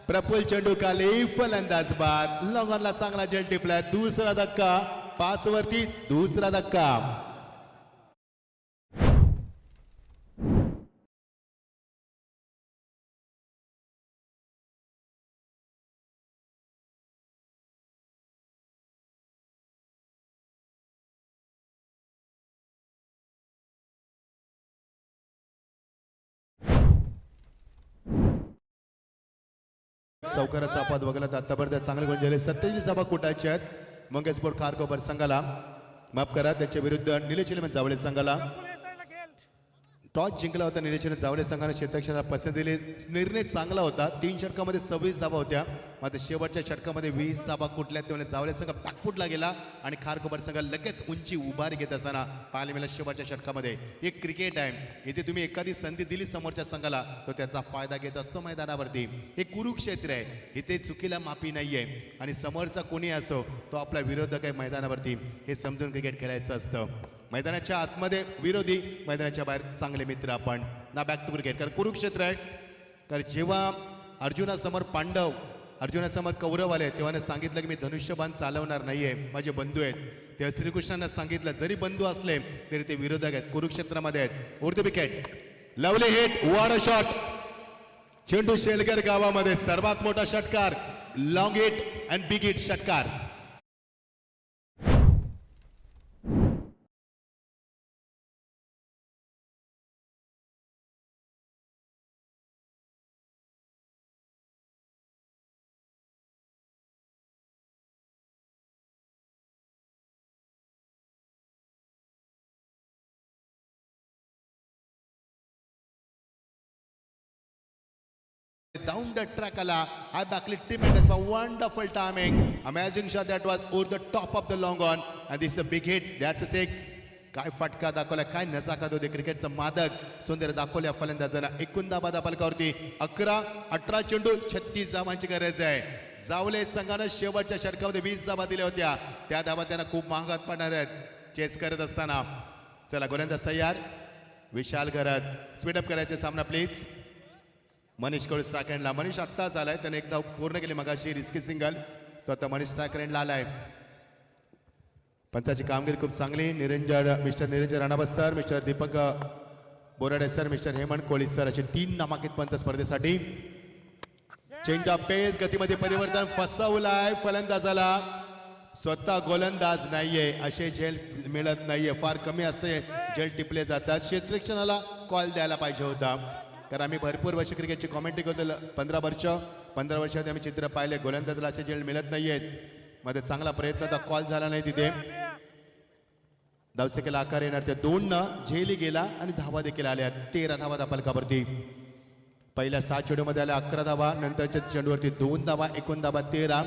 प्रफुल चेंडू खाली, फलंदाज बाद. लॉंगॉनला चांगला झेल टिपलाय. दुसरा धक्का 5 वरती. दुसरा धक्का. चौकाराचा अपवाद वगैरे आतापर्यंत चांगले गुण झाले. 47 धावा कुटायचे आहेत मंगेश स्पोर्ट खारकोपर संघाला. माफ करा, त्याच्या विरुद्ध निलेश जावळे संघाला. टॉस जिंकला होता निलेश जावळे संघाने. क्षेत्ररक्षणाला पसंती दिली. निर्णय चांगला होता. 3 षटकामध्ये 26 धावा होत्या. मात्र शेवटच्या षटकामध्ये 20 धावा कुठल्या तेव्हा जावळे संघ बॅकफुटला गेला आणि खारकोपर संघ लगेच उंची उभारी घेत असताना पाहायला मिळाला शेवटच्या षटकामध्ये. हे क्रिकेट आहे. इथे तुम्ही एखादी संधी दिली समोरच्या संघाला तो त्याचा फायदा घेत असतो मैदानावरती. हे कुरुक्षेत्र आहे. इथे चुकीला माफी नाहीये आणि समोरचा कोणी असो तो आपला विरोधक आहे मैदानावरती. हे समजून क्रिकेट खेळायचं असतं. मैदानाच्या आतमध्ये विरोधी, मैदानाच्या बाहेर चांगले मित्र आपण. ना बॅक टू क्रिकेट, कारण कुरुक्षेत्र आहे. कारण जेव्हा अर्जुनासमोर पांडव, अर्जुनासमोर कौरव आले, तेव्हा ने सांगितलं की मी धनुष्यबाण चालवणार नाहीये, माझे बंधू आहेत. तेव्हा श्रीकृष्णांना सांगितलं जरी बंधू असले तरी ते विरोधक आहेत, कुरुक्षेत्रामध्ये आहेत. Urdu wicket, lovely hit, what a shot. चेंडू शेलकर गावामध्ये सर्वात मोठा षटकार, long hit and big hit षटकार. Down the track ala, high backlit tremendous, but wonderful timing, amazing shot that was over the top of the long on, and this is a big hit. That's a 6. काय फटका दाखवला, काय नजाकत होते क्रिकेटचं मादक सुंदर दाखवल्या फलंदाजांना. एकूण धावा दाबालकावरती 11-18 चेंडू 36 धावांची गरज आहे. जावले संघानं शेवटच्या षटकामध्ये 20 धावा दिल्या होत्या, त्या धावा त्यांना खूप महागात पडणार आहेत चेस करत असताना. चला गोलंदाज तयार, विशाल घरात स्पीडअप करायचे सामना प्लीज. मनीष कडू स्ट्राइक एंडला, मनीष आत्ताच आलाय, त्याने एकदा पूर्ण केली मगाशी रिस्की सिंगल, तो आता मनीष स्ट्राइक एंडला आलाय. पंचाची कामगिरी खूप चांगली. Mister Niranjan Ranawat sir, mister Deepak Borade sir, mister Hemant Koli sir असे 3 नामांकित पंच स्पर्धेसाठी. चेंज ऑफ पेस, गतीमध्ये परिवर्तन, फसवलाय फलंदाजाला. स्वतः गोलंदाज नाहीये, असे झेल मिळत नाहीये, फार कमी असे झेल टिपले जातात. क्षेत्ररक्षणाला कॉल द्यायला पाहिजे होता. तर आम्ही भरपूर वर्ष क्रिकेटची कॉमेंट्री करतो, 15 वर्षात आम्ही चित्र पाहिले, गोलंदाजाला असे झेल मिळत नाहीयेत. मध्ये चांगला प्रयत्न, तर कॉल झाला नाही तिथे. धावसंख्येला आकार येणार, त्या 2 झेली गेला आणि धावा देखील आल्या. 13 धावा दापलकावरती. पहिल्या 6 चेंडूमध्ये आल्या 11 धावा, नंतरच्या चेंडूवरती 2 धावा, एकूण धावा 13.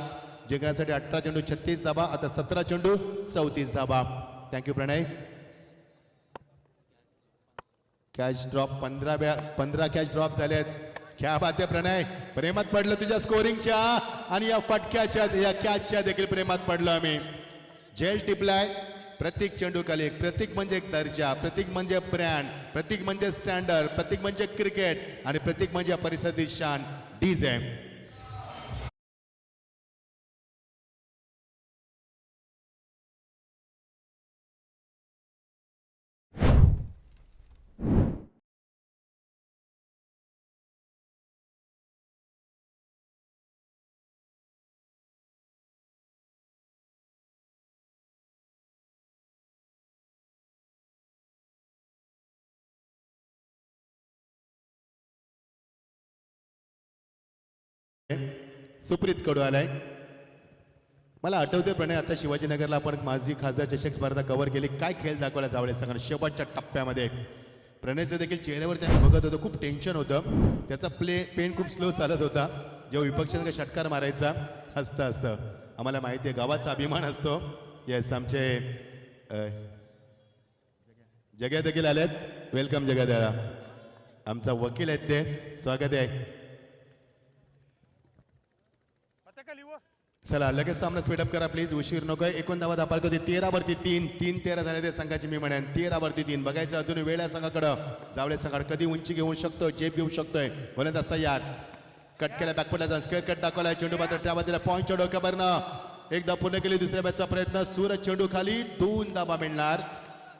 जिंकण्यासाठी 18 चेंडू 36 धावा, आता 17 चेंडू 34 धावा. थँक्यू प्रणय. कॅच ड्रॉप 15 कॅच ड्रॉप झालेत. क्या बात आहे प्रणय, प्रेमात पडलं तुझ्या स्कोरिंगच्या आणि या फटक्याच्या, या कॅचच्या देखील प्रेमात पडलं आम्ही. झेल टिपलाय. प्रत्येक चेंडू खाली, प्रतीक म्हणजे एक दर्जा, प्रतीक म्हणजे ब्रँड, प्रतीक म्हणजे स्टँडर्ड, प्रतीक म्हणजे क्रिकेट आणि प्रतीक म्हणजे परिस्थिती शान. डीजे सुप्रीत कडू आलाय. मला आठवते प्रणय, आता शिवाजीनगरला आपण माजी खासदार चषक स्पर्धा कव्हर केली. काय खेळ दाखवला जावळे संघाने शेवटच्या टप्प्यामध्ये. प्रणयचं देखील चेहऱ्यावर त्यांनी बघत होतं, खूप टेन्शन होतं, त्याचा पेन खूप स्लो चालत होता. जेव्हा विपक्षाने षटकार मारायचा हसतं हसतं. आम्हाला माहिती आहे गावाचा अभिमान असतो. येस, आमचे जग्या देखील आलेत. वेलकम जग्या दादा, आमचा वकील आहेत ते, स्वागत आहे. चला लगेच सामना स्पीडअप करा प्लीज, उशीर नकोय. एकूण धावा दापाल कधी 13 वरती 3 झाले ते संघाची, मी म्हणेन 13 वरती 3. बघायचं अजून वेळ आहे संघाकडं. जावळे संघाड कधी उंची घेऊ शकतो, जेब घेऊ शकतोय. गोलंदाज तयार, कट केला, बॅकफुटला जाऊन स्क्वेअर कट दाखवलाय. चेंडू मात्र त्या बाजूला पॉईंटच्या डोक्यावरनं एकदा पूर्ण केली. दुसऱ्या बॅटचा प्रयत्न, सूरज चेंडू खाली, 2 धावा मिळणार.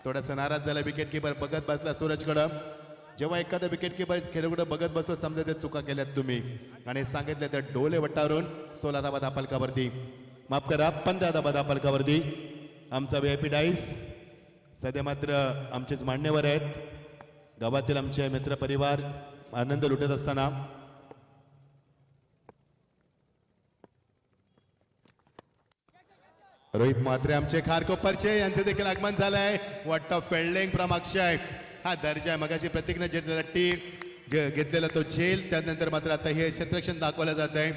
थोडासा नाराज झाला विकेट किपर, बघत बसला सूरजकडं. जेव्हा एखादा विकेट किपर खेळाडू बघत बसतो, समजा ते चुका केल्यात तुम्ही आणि सांगितलं तर डोले वटारून 16 धावा दापालकावरती, माफ करा 15 धावा दापालकावरती. आमचा VIP डाईस सध्या मात्र आमचेच मान्यवर आहेत, गावातील आमचे मित्र परिवार आनंद लुटत असताना. रोहित म्हात्रे आमचे खारकोपरचे, यांचे देखील आगमन झालंय. व्हॉट अ फिल्डिंग फ्रॉम अक्षय. हा दर्जा आहे. मगाची प्रतिज्ञा घेतलेला तो झेल, त्यानंतर मात्र आता हे क्षेत्ररक्षण दाखवलं जात आहे,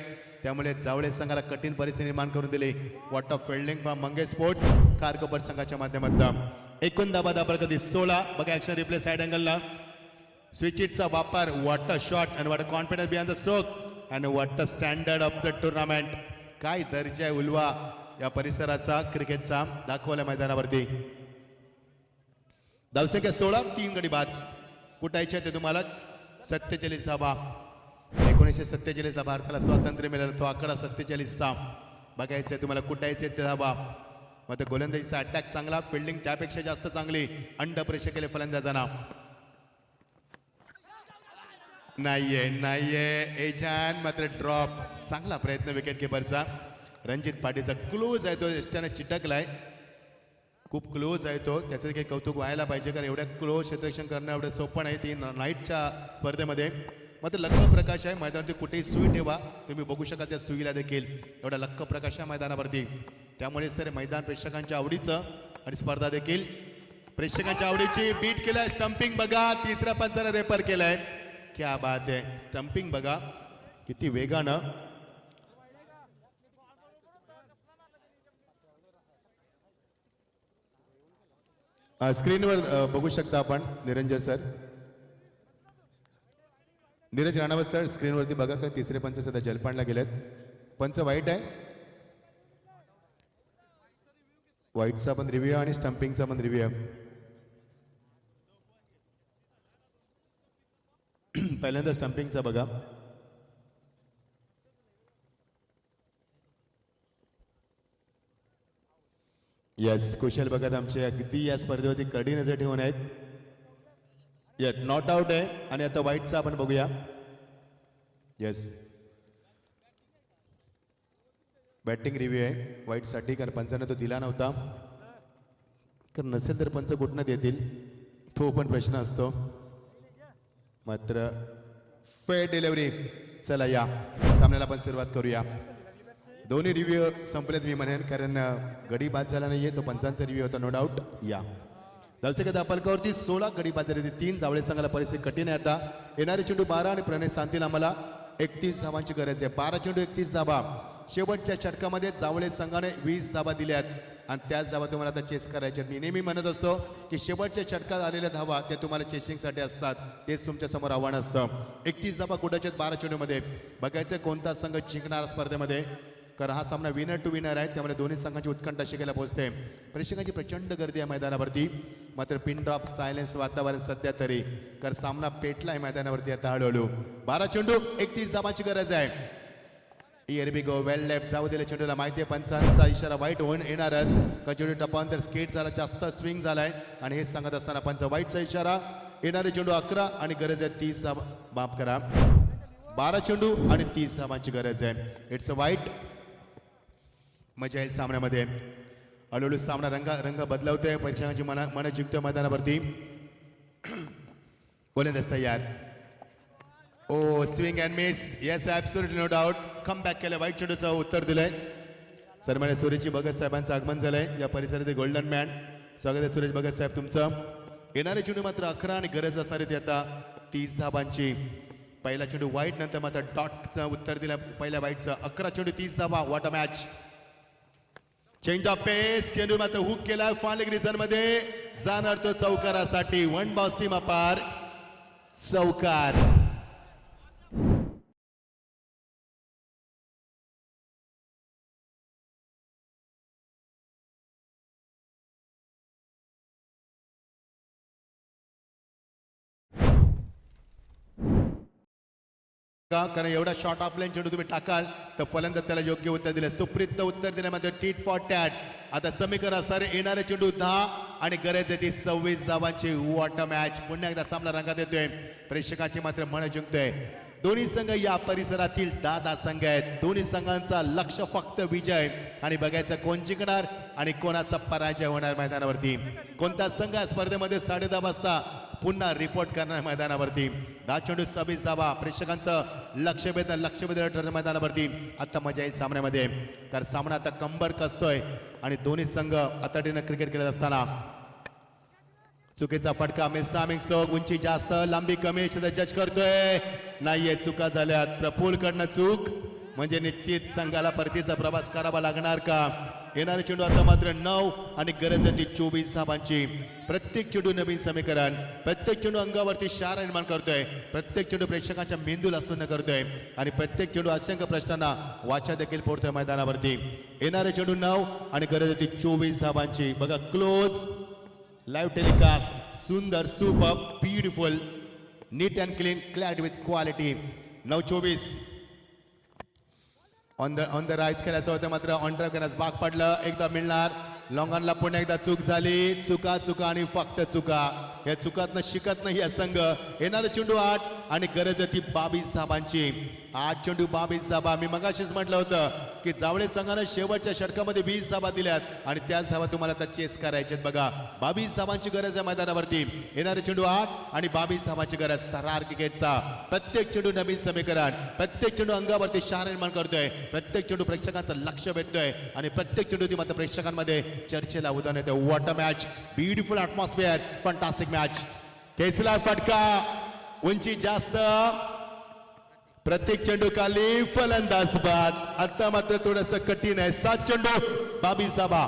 त्यामुळे जावळे संघाला कठीण परिस्थिती निर्माण करून दिली. What of fielding from Mangesh sports Kharkopar संघाच्या माध्यमातून. एकूण धावा दाबल कधी 16. बघा ऍक्शन रिप्ले साइड अँगलला, स्विच इटचा वापर. What a shot and what a confidence behind the stroke and what a standard of the tournament. काय दर्जा आहे उल्वा या परिसराचा, क्रिकेटचा दाखवला मैदानावरती. धावसंख्या 16, 3 गडी बाद. कुटायचे ते तुम्हाला 47 धावा. 1947 ला भारताला स्वातंत्र्य मिळालं, तो आकडा 47चा बघायचा आहे तुम्हाला. कुटायचे ते धावा. मग गोलंदाजीचा अटॅक चांगला, फिल्डिंग त्यापेक्षा जास्त चांगली. अंड प्रेशर केले फलंदाजांना. नाहीये एजान मात्र ड्रॉप. चांगला प्रयत्न विकेट किपरचा. रणजित पाटीलचा क्लोज आहे तो, एसट्याने चिटकलाय, खूप क्लोज आहे तो. त्याचं काही कौतुक व्हायला पाहिजे, कारण एवढ्या क्लोज क्षेत्ररक्षण करणं एवढं सोपं नाही ती नाईटच्या स्पर्धेमध्ये. मात्र लक्क प्रकाश आहे मैदानावरती, कुठेही सुई ठेवा तुम्ही बघू शकाल त्या सुईला देखील एवढा लक्क प्रकाश आहे मैदानावरती. त्यामुळेच तर मैदान प्रेक्षकांच्या आवडीचं आणि स्पर्धा देखील प्रेक्षकांच्या आवडीची. बीट केलाय स्टंपिंग बघा, तिसऱ्या पंचाने रेपर केलाय. क्या बात आहे, स्टंपिंग बघा किती वेगानं. स्क्रीनवर बघू शकता आपण निरंजन सर, नीरज राणावत सर स्क्रीनवरती बघा का तिसरे पंच सध्या जलपानला गेलेत. पंच वाईट आहे, व्हाईटचा पण रिव्ह्यू आणि स्टंपिंगचा पण रिव्ह्यू आहे. पहिल्यांदा स्टंपिंगचा बघा. यस, कुशल भगत आमचे अगदी या स्पर्धेवरती कडी नजर ठेवून आहेत. येस, नॉट आउट आहे. आणि आता व्हाईटचा आपण बघूया. येस, बॅटिंग रिव्ह्यू आहे व्हाईटसाठी, कारण पंचाने तो दिला नव्हता. कारण नसेल तर पंच कुठनं देतील तो पण प्रश्न असतो. मात्र फेअर डिलिव्हरी. चला या सामन्याला आपण सुरुवात करूया. दोन्ही रिव्ह्यू संपलेत मी म्हणेन, कारण गडी बाद झाला नाहीये, तो पंचांचा रिव्ह्यू होता नो डाऊट. या दर्शक फलकावरती 16 गडी बाद झाले, 3 जावळे संघाला परिस्थिती कठीण आहे. आता येणारे चेंडू 12 आणि प्रणय सांगतील आम्हाला 31 धावांची गरज आहे. 12 चेंडू 31 धावा. शेवटच्या षटकामध्ये जावळे संघाने 20 धावा दिल्यात आणि त्याच धावा तुम्हाला आता चेस करायच्या. मी नेहमी म्हणत असतो की शेवटच्या षटकात आलेल्या धावा ते तुम्हाला चेसिंगसाठी असतात, तेच तुमच्या समोर आव्हान असतं. 31 धावा कुठाच्या 12 चेंडूमध्ये. बघायचं कोणता संघ जिंकणार स्पर्धेमध्ये, कारण हा सामना विनर टू विनर आहे. त्यामुळे दोन्ही संघांची उत्कंठा शिकायला पोहोचते. प्रेक्षकांची प्रचंड गर्दी आहे मैदानावरती. मात्र पिन ड्रॉप सायलेन्स वातावरण सध्या तरी, कारण सामना पेटला आहे मैदानावरती आता हळूहळू. 12 चेंडू 31 धावांची गरज आहे. एअरबी गो वेल लेफ्ट. जाऊ दिले चेंडूला, माहिती आहे पंचांचा इशारा वाईट होऊन येणारच, का चेंडू टपावून तर स्केट झाला, जास्त स्विंग झालाय. आणि हे सांगत असताना पंच वाईटचा इशारा. येणारे चेंडू 11 आणि गरज आहे 30 धावा. माफ करा, 12 चेंडू आणि 30 धावांची गरज आहे. इट्स अ वाईट. मजा येईल सामन्यामध्ये. हळूहळू सामना रंग बदलवतोय, प्रेक्षकांची मन जिंकतोय मैदानावरती. गोलंदाज तयार. Oh swing and miss. Yes, absolutely no doubt. Come back केलं, वाईट चेंडूचं उत्तर दिलंय. सन्मान्य सुरेशजी भगत साहेबांचं आगमन झालंय या परिसरातील गोल्डन मॅन. स्वागत आहे सुरेश भगत साहेब तुमचं. येणारे चेंडू मात्र 11 आणि गरज असणारे ते आता 30 धावांची. पहिला चेंडू वाईट, नंतर मात्र डॉटचं उत्तर दिलं पहिल्या वाईटचं. 11 चेंडू 30 धावा. What a match. Change of pace. चेंडू मात्र हुक केला फालिक रिझन मध्ये, जाणार तो चौकारासाठी. 1 बॉल सीमा पार, चौकार. कारण एवढा शॉर्ट ऑफ लाईन चेंडू तुम्ही टाकाल तर फलंदाज त्याला योग्य उत्तर दिले. सुप्रीत उत्तर दिल्यामध्ये टीट फॉर टॅट. आता समीकरण असणारे येणारे चेंडू 10 आणि गरज आहे ती 26 धावांची. What a match. पुन्हा एकदा सामना रंगात येतोय, प्रेक्षकांची मात्र मन जिंकतोय. दोन्ही संघ या परिसरातील दादा संघ आहेत. दोन्ही संघांचा लक्ष फक्त विजय आणि बघायचं कोण जिंकणार आणि कोणाचा पराजय होणार मैदानावरती. कोणता संघ स्पर्धेमध्ये 10:30 वाजता पुन्हा रिपोर्ट करणार मैदानावरती. 10 चेंडू 26 धावा. प्रेक्षकांचं लक्ष ठरलं मैदानावरती. आता मजा येईल सामन्यामध्ये, कारण सामना आता कंबर कसतोय आणि दोन्ही संघ आताडीनं क्रिकेट खेळत असताना. चुकीचा फटका, मिस टायमिंग स्ट्रोक. उंची जास्त, लांबी कमी, जज करतोय. नाहीये, चुका झाल्यात. प्रफुल कडनं चूक म्हणजे निश्चित संघाला परतीचा प्रवास करावा लागणार का. येणारे चेंडू आता मात्र 9 आणि गरज आहे ती 24 धावांची. प्रत्येक चेंडू नवीन समीकरण, प्रत्येक चेंडू अंगावरती शार निर्माण करतोय, प्रत्येक चेंडू प्रेक्षकांच्या मेंदूला सुन्न करतोय आणि प्रत्येक चेंडू असंख्य प्रश्नांना वाचा देखील फोडतोय मैदानावरती. येणारे चेंडू 9 आणि गरज आहे ती 24 धावांची. बघा क्लोज लाईव्ह टेलिकास्ट सुंदर super beautiful neat and clean clad with quality 9-24 on the right खेळायचं होतं मात्र ऑन ड्राईव्ह करण्यास भाग पडलं. एकदा मिळणार लॉंगॉनला पुन्हा एकदा चूक झाली. चुका आणि फक्त चुका. या चुकातनं शिकत नाही या संघ. येणारे चेंडू 8 आणि गरज ती 22 धाबांची. 8 चेंडू 22 धाबा. मी मगाशीच म्हटलं होतं की जावळे संघानं शेवटच्या षटकामध्ये 20 धाबा दिल्यात आणि त्याच धाबा तुम्हाला आता चेस करायचे बघा. 22 धाबांची गरज आहे मैदानावरती. येणारे चेंडू 8 आणि 22 धाबांची गरज. थरार क्रिकेटचा प्रत्येक चेंडू नवीन समीकरण. प्रत्येक चेंडू अंगावरती शार निर्माण करतोय. प्रत्येक चेंडू प्रेक्षकांचं लक्ष वेधतोय आणि प्रत्येक चेंडू ती मात्र प्रेक्षकांमध्ये चर्चेला उदाहरण येते. What a match. Beautiful atmosphere. Fantastic match. खेचला फटका. उंची जास्त. प्रत्येक चेंडू खाली. फलंदाज बाद. आता मात्र थोडंसं कठीण आहे. 7 चेंडू 22 धाबा.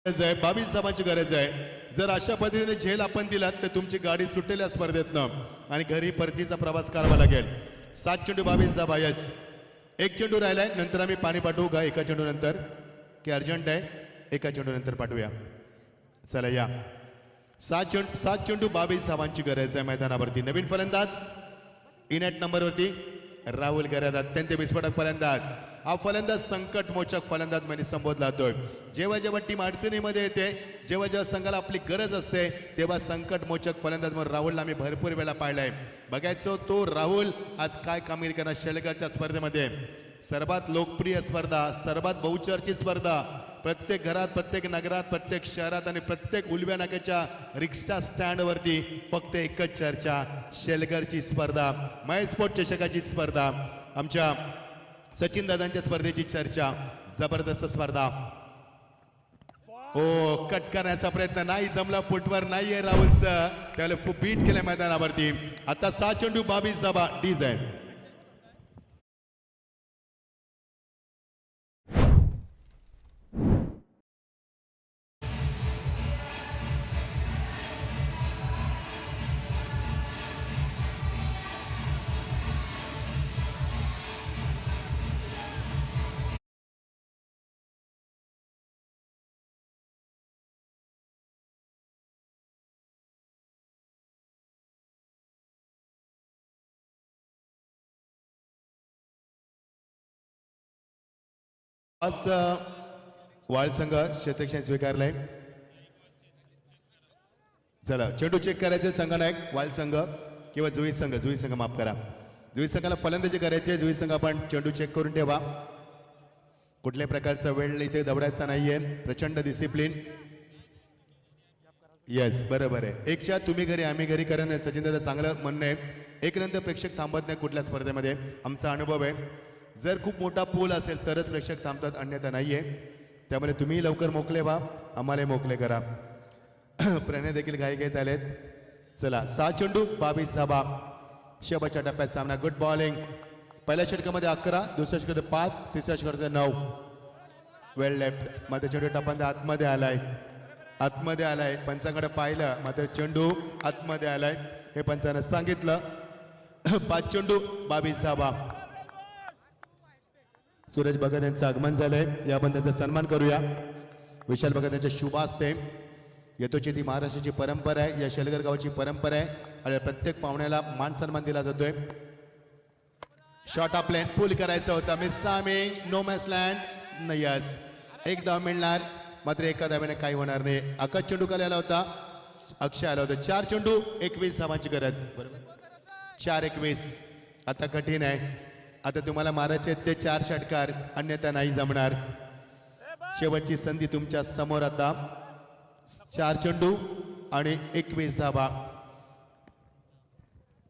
गरज आहे. 22 धाबांची गरज आहे. जर अशा पद्धतीने झेल आपण दिलात तर तुमची गाडी सुटेल या स्पर्धेतनं आणि घरी परतीचा प्रवास करावा लागेल. 7 चेंडू 22 धाबा. यस. एक चेंडू राहिलाय. नंतर आम्ही पाणी पाठवू का एका चेंडू नंतर की अर्जंट आहे. एका चेंडू नंतर पाठवूया. चला या. 7 चेंडू 22 धाबांची गरज आहे मैदानावरती. नवीन फलंदाज इनेट नंबरवरती राहुल गरज. अत्यंत विस्फोटक फलंदाज. हा फलंदाज संकटमोचक फलंदाज म्हणून संबोधला जातोय. जेव्हा जेव्हा टीम अडचणीमध्ये येते, जेव्हा जेव्हा संघाला आपली गरज असते, तेव्हा संकटमोचक फलंदाज म्हणून राहुलला आम्ही भरपूर वेळा पाहिलाय. बघायचो तो राहुल आज काय कामगिरी करणार शेलगरच्या स्पर्धेमध्ये. सर्वात लोकप्रिय स्पर्धा, सर्वात बहुचर्चित स्पर्धा. प्रत्येक घरात, प्रत्येक नगरात, प्रत्येक शहरात आणि प्रत्येक उलव्या नाक्याच्या रिक्षा स्टँडवरती फक्त एकच चर्चा. शेलगरची स्पर्धा, माय स्पोर्ट चषकाची स्पर्धा, आमच्या सचिन दादांच्या स्पर्धेची चर्चा. जबरदस्त स्पर्धा. ओ कट करण्याचा प्रयत्न नाही जमला. फुटवर नाहीये राहुलचं. त्याला बीट केलं मैदानावरती. आता 7 चेंडू 22 धाबा. डीज आहे. वाळ संघ क्षेत्रक्षण स्वीकारलाय. चला चेंडू चेक करायचे. संघनायक वाळ संघ किंवा जुई संघ माफ करा. जुई संघाला फलंदाजी करायचे. जुई संघ आपण चेंडू चेक करून ठेवा. कुठल्याही प्रकारचा वेळ इथे दवडायचा नाहीये. प्रचंड डिसिप्लिन. येस बरोबर आहे. एकच्या तुम्ही घरी आम्ही घरी करणं सचिन दादा चांगलं म्हणणं आहे. एक नंतर प्रेक्षक थांबत नाही कुठल्या स्पर्धेमध्ये. आमचा अनुभव आहे. जर खूप मोठा पूल असेल तरच प्रेक्षक थांबतात, अन्यथा नाहीये. त्यामुळे तुम्ही लवकर मोकळे व्हा, आम्हाला मोकळे करा. प्रणय देखील घाई घेत आलेत. चला 7 चेंडू 22 धाबा. शेवटच्या टप्प्यात सामना. Good bowling. पहिल्या षटकामध्ये 11, दुसऱ्या षटकामध्ये 5, तिसऱ्या षटकामध्ये 9. वेल लेफ्ट. मात्र चेंडू टप्प्यामध्ये आतमध्ये आलाय. पंचांकडे पाहिलं मात्र चेंडू आतमध्ये आलाय हे पंचानं सांगितलं. 5 चेंडू 22 धाबा. सूरज भगत यांचं आगमन झालंय. याबद्दल त्यांचा सन्मान करूया. विशाल भगत यांच्या शुभ हस्ते. येतोची ती महाराष्ट्राची परंपरा आहे. या शेलगर गावाची परंपरा आहे आणि प्रत्येक पाहुण्याला मान सन्मान दिला जातोय. शॉर्ट ऑफ प्लेन पूल करायचा होता. Miss timing. No match land. Yes. एक धाव मिळणार मात्र एका धावेने काही होणार नाही. आकाश चेंडू खाली आला होता. अक्षय आला होता. 4 चेंडू 21 धावांची गरज. बरोबर 4-21. आता कठीण आहे. आता तुम्हाला मारायचे ते 4 षटकार, अन्यथा नाही जमणार. शेवटची संधी तुमच्या समोर. आता 4 चेंडू आणि 21 धाबा.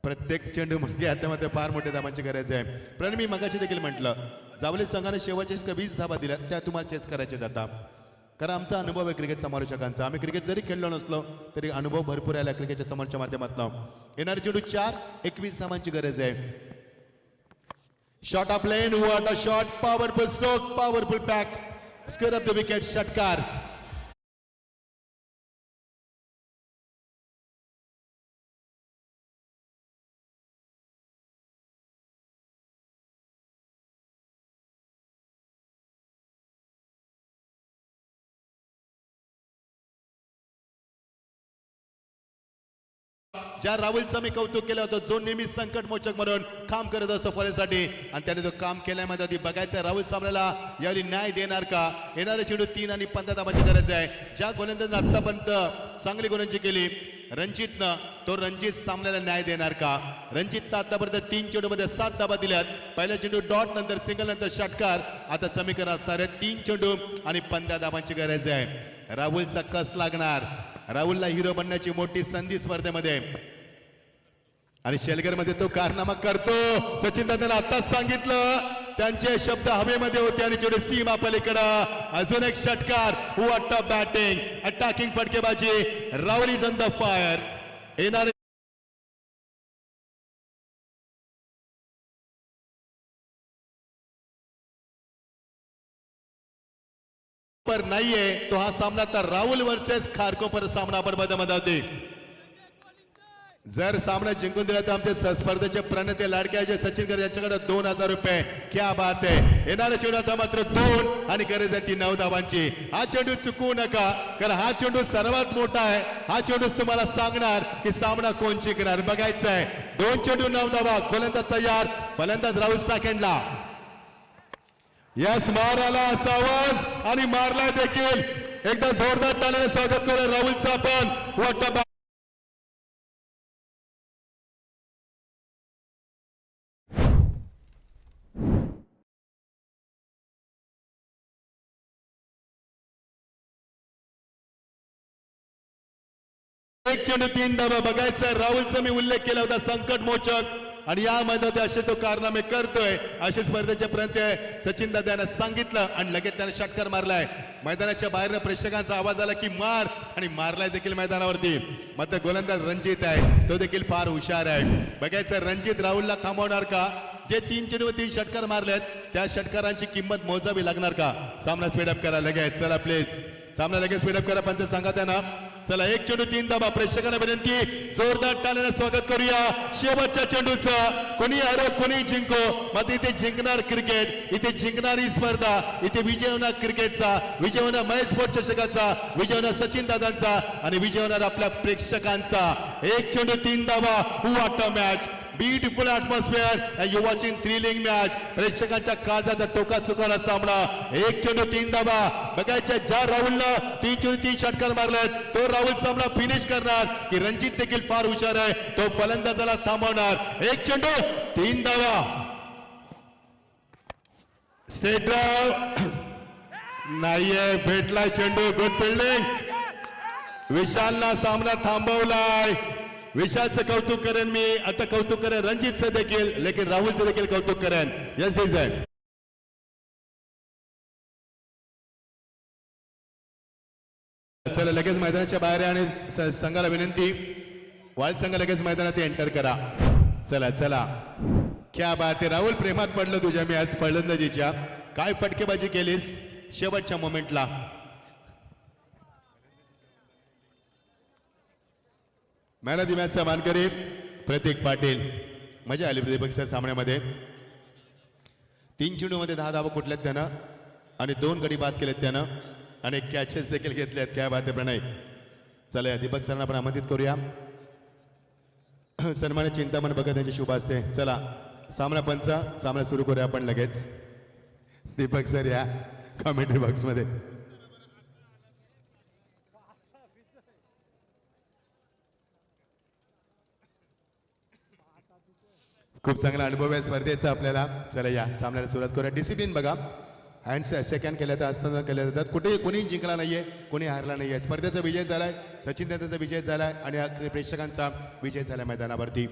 प्रत्येक चेंडू म्हणजे आता मात्र फार मोठ्या धाबांची गरज आहे. पण मी मगाशी देखील म्हटलं जावले संघाने शेवटच्या 20 धाबा दिल्या त्या तुम्हाला चेस करायचे. आता कारण आमचा अनुभव आहे क्रिकेट समालोचकांचा. आम्ही क्रिकेट जरी खेळलो नसलो तरी अनुभव भरपूर आला क्रिकेटच्या समोरच्या माध्यमातून. येणारे चेंडू 4-21 धावांची गरज आहे. Shot of lane, what a shot, powerful stroke, powerful pack, square of the wicket, षटकार. ज्या राहुलचं मी कौतुक केलं होतं, जो नेहमी संकट मोचक म्हणून काम करत असतो फॉरेनसाठी, आणि त्याने तो काम केल्यामध्ये आधी बघायचं राहुल सामन्याला यावेळी न्याय देणार का. येणारे चेंडू 3 आणि 15 धावांची गरज आहे. ज्या गोलंदाजांनी आतापर्यंत चांगली गोलंदाजी केली रणजितनं, तो रणजित सामन्याला न्याय देणार का. रणजितनं आतापर्यंत 3 चेंडूमध्ये 7 धावा दिल्यात. पहिला चेंडू डॉट, नंतर सिंगल, नंतर षटकार. आता समीकरण असणार आहे 3 चेंडू आणि 15 धावांची गरज आहे. राहुलचा कस लागणार. राहुलला हिरो बनण्याची मोठी संधी स्पर्धेमध्ये, आणि शेलगर मध्ये तो कारनामा करतो. सचिन दादांना आताच सांगितलं, त्यांचे शब्द हवेमध्ये होते आणि चेंडू सीमा पलीकडं. अजून एक षटकार. व्हॉट अ बॅटिंग, अटॅकिंग फटकेबाजी. Rahul is on the fire. येणारे पर नाहीये तो हा सामना तर राहुल वर्सेस खारकोपर सामना आपण बदलमध्ये. जर सामना जिंकून दिला तर आमचे स्पर्धेचे प्रणेते लाडके सचिनकर यांच्याकडे 2000 रुपये. क्या बात आहे. येणारा चेंडू आता मात्र 2 आणि गरज आहे ती 9 धावांची. हा चेंडू चुकवू नका, कारण हा चेंडू सर्वात मोठा आहे. हा चेंडू तुम्हाला सांगणार की सामना कोण जिंकणार. बघायचं आहे. 2 चेंडू 9 धावा. गोलंदाज तयार. फलंदाज राहुल स्टाकेंडला. यस, मार आला असा आवाज आणि मारला देखील. एकदा जोरदार टाळ्याने स्वागत करू राहुलचं आपण. व्हॉट एक चेंडू 3 धावा. बघायचं राहुलचा मी उल्लेख केला होता संकट मोचक, आणि या मैदानात असे तो कारनामे करतोय. असे स्पर्धेचे पर्यंत सचिन दादांना सांगितलं आणि लगेच त्याने षटकार मारलाय. मैदानाच्या बाहेर प्रेक्षकांचा आवाज आला की मार, आणि मारलाय देखील मैदानावरती. मात्र गोलंदाज रणजित आहे, तो देखील फार हुशार आहे. बघायचं रणजित राहुलला थांबवणार का. जे 3 चेंडू 3 षटकार मारलेत त्या षटकारांची किंमत मोजावी लागणार का. सामना स्पीडअप करा लगेच. चला प्लीज सामना लगेच स्पीडअप करा. पंच सांगा त्यांना. चला 1 चेंडू 3 धावा. प्रेक्षकांना विनंती, जोरदार टाळ्याने स्वागत करूया शेवटच्या चेंडूचं. कोणी हरो कोणी जिंको, मात्र इथे जिंकणार क्रिकेट, इथे जिंकणारी स्पर्धा, इथे विजय होणार क्रिकेटचा, विजय होणार महेश स्पोर्ट्स चषकाचा, विजय होणार सचिन दादांचा आणि विजय होणार आपल्या प्रेक्षकांचा. 1 चेंडू 3 धावा. What a match, beautiful atmosphere, you watching thrilling match. प्रेक्षकांच्या काळजाचा टोका चुकवणारा सामना. 1 चेंडू 3 धावा. बघायच्या ज्या राहुलनं 3 चेंडू 3 षटकार मारलेत तो राहुल सामना फिनिश करणार की रणजित देखील फार हुशार आहे, तो फलंदाजाला थांबवणार. 1 चेंडू 3 धावा. स्टेट ड्राव नाहीये, भेटलाय चेंडू. Good fielding. विशालला सामना थांबवलाय. विशालचं कौतुक करेन मी. आता कौतुक करेन रणजितचं देखील, लेकिन राहुलचं देखील कौतुक करेन. यस दिस आहे. चला लगेच मैदानाच्या बाहेर आणि संघाला विनंती, वाईल्ड संघ लगेच मैदानात एंटर करा. चला चला. क्या बात आहे राहुल, प्रेमात पडलं तुझ्या मी आज फलंदाजीच्या. काय फटकेबाजी केलीस शेवटच्या मोमेंटला. मॅन ऑफ द मॅचचा मानकरी प्रतीक पाटील. मजा आली प्रदीप सर सामन्यामध्ये. 3 चेंडूमध्ये 10 धावा कुठल्यात त्यानं आणि 2 गडी बाद केलेत त्यानं आणि कॅचेस देखील घेतल्यात. क्या बात आहे प्रणय. चला दीपक सरांना आपण आमंत्रित करूया. सन्मानित चिंतामण बघा त्यांची शुभ असते. चला सामना पंच, सामना सुरू करूया आपण लगेच. दीपक सर या कमेंट्री बॉक्स मध्ये. खूप चांगला अनुभव आहे स्पर्धेचा आपल्याला. चला या सामन्याला सुरुवात करूया. डिसिप्लिन बघा. हँड्स सेकंड केल्या तर असताना केल्या जातात. कुठे कोणी जिंकला नाहीये, कोणी हारला नाहीये. स्पर्धेचा विजय झालाय, सचिन दादांचा विजय झालाय आणि प्रेक्षकांचा विजय झालाय मैदानावरती.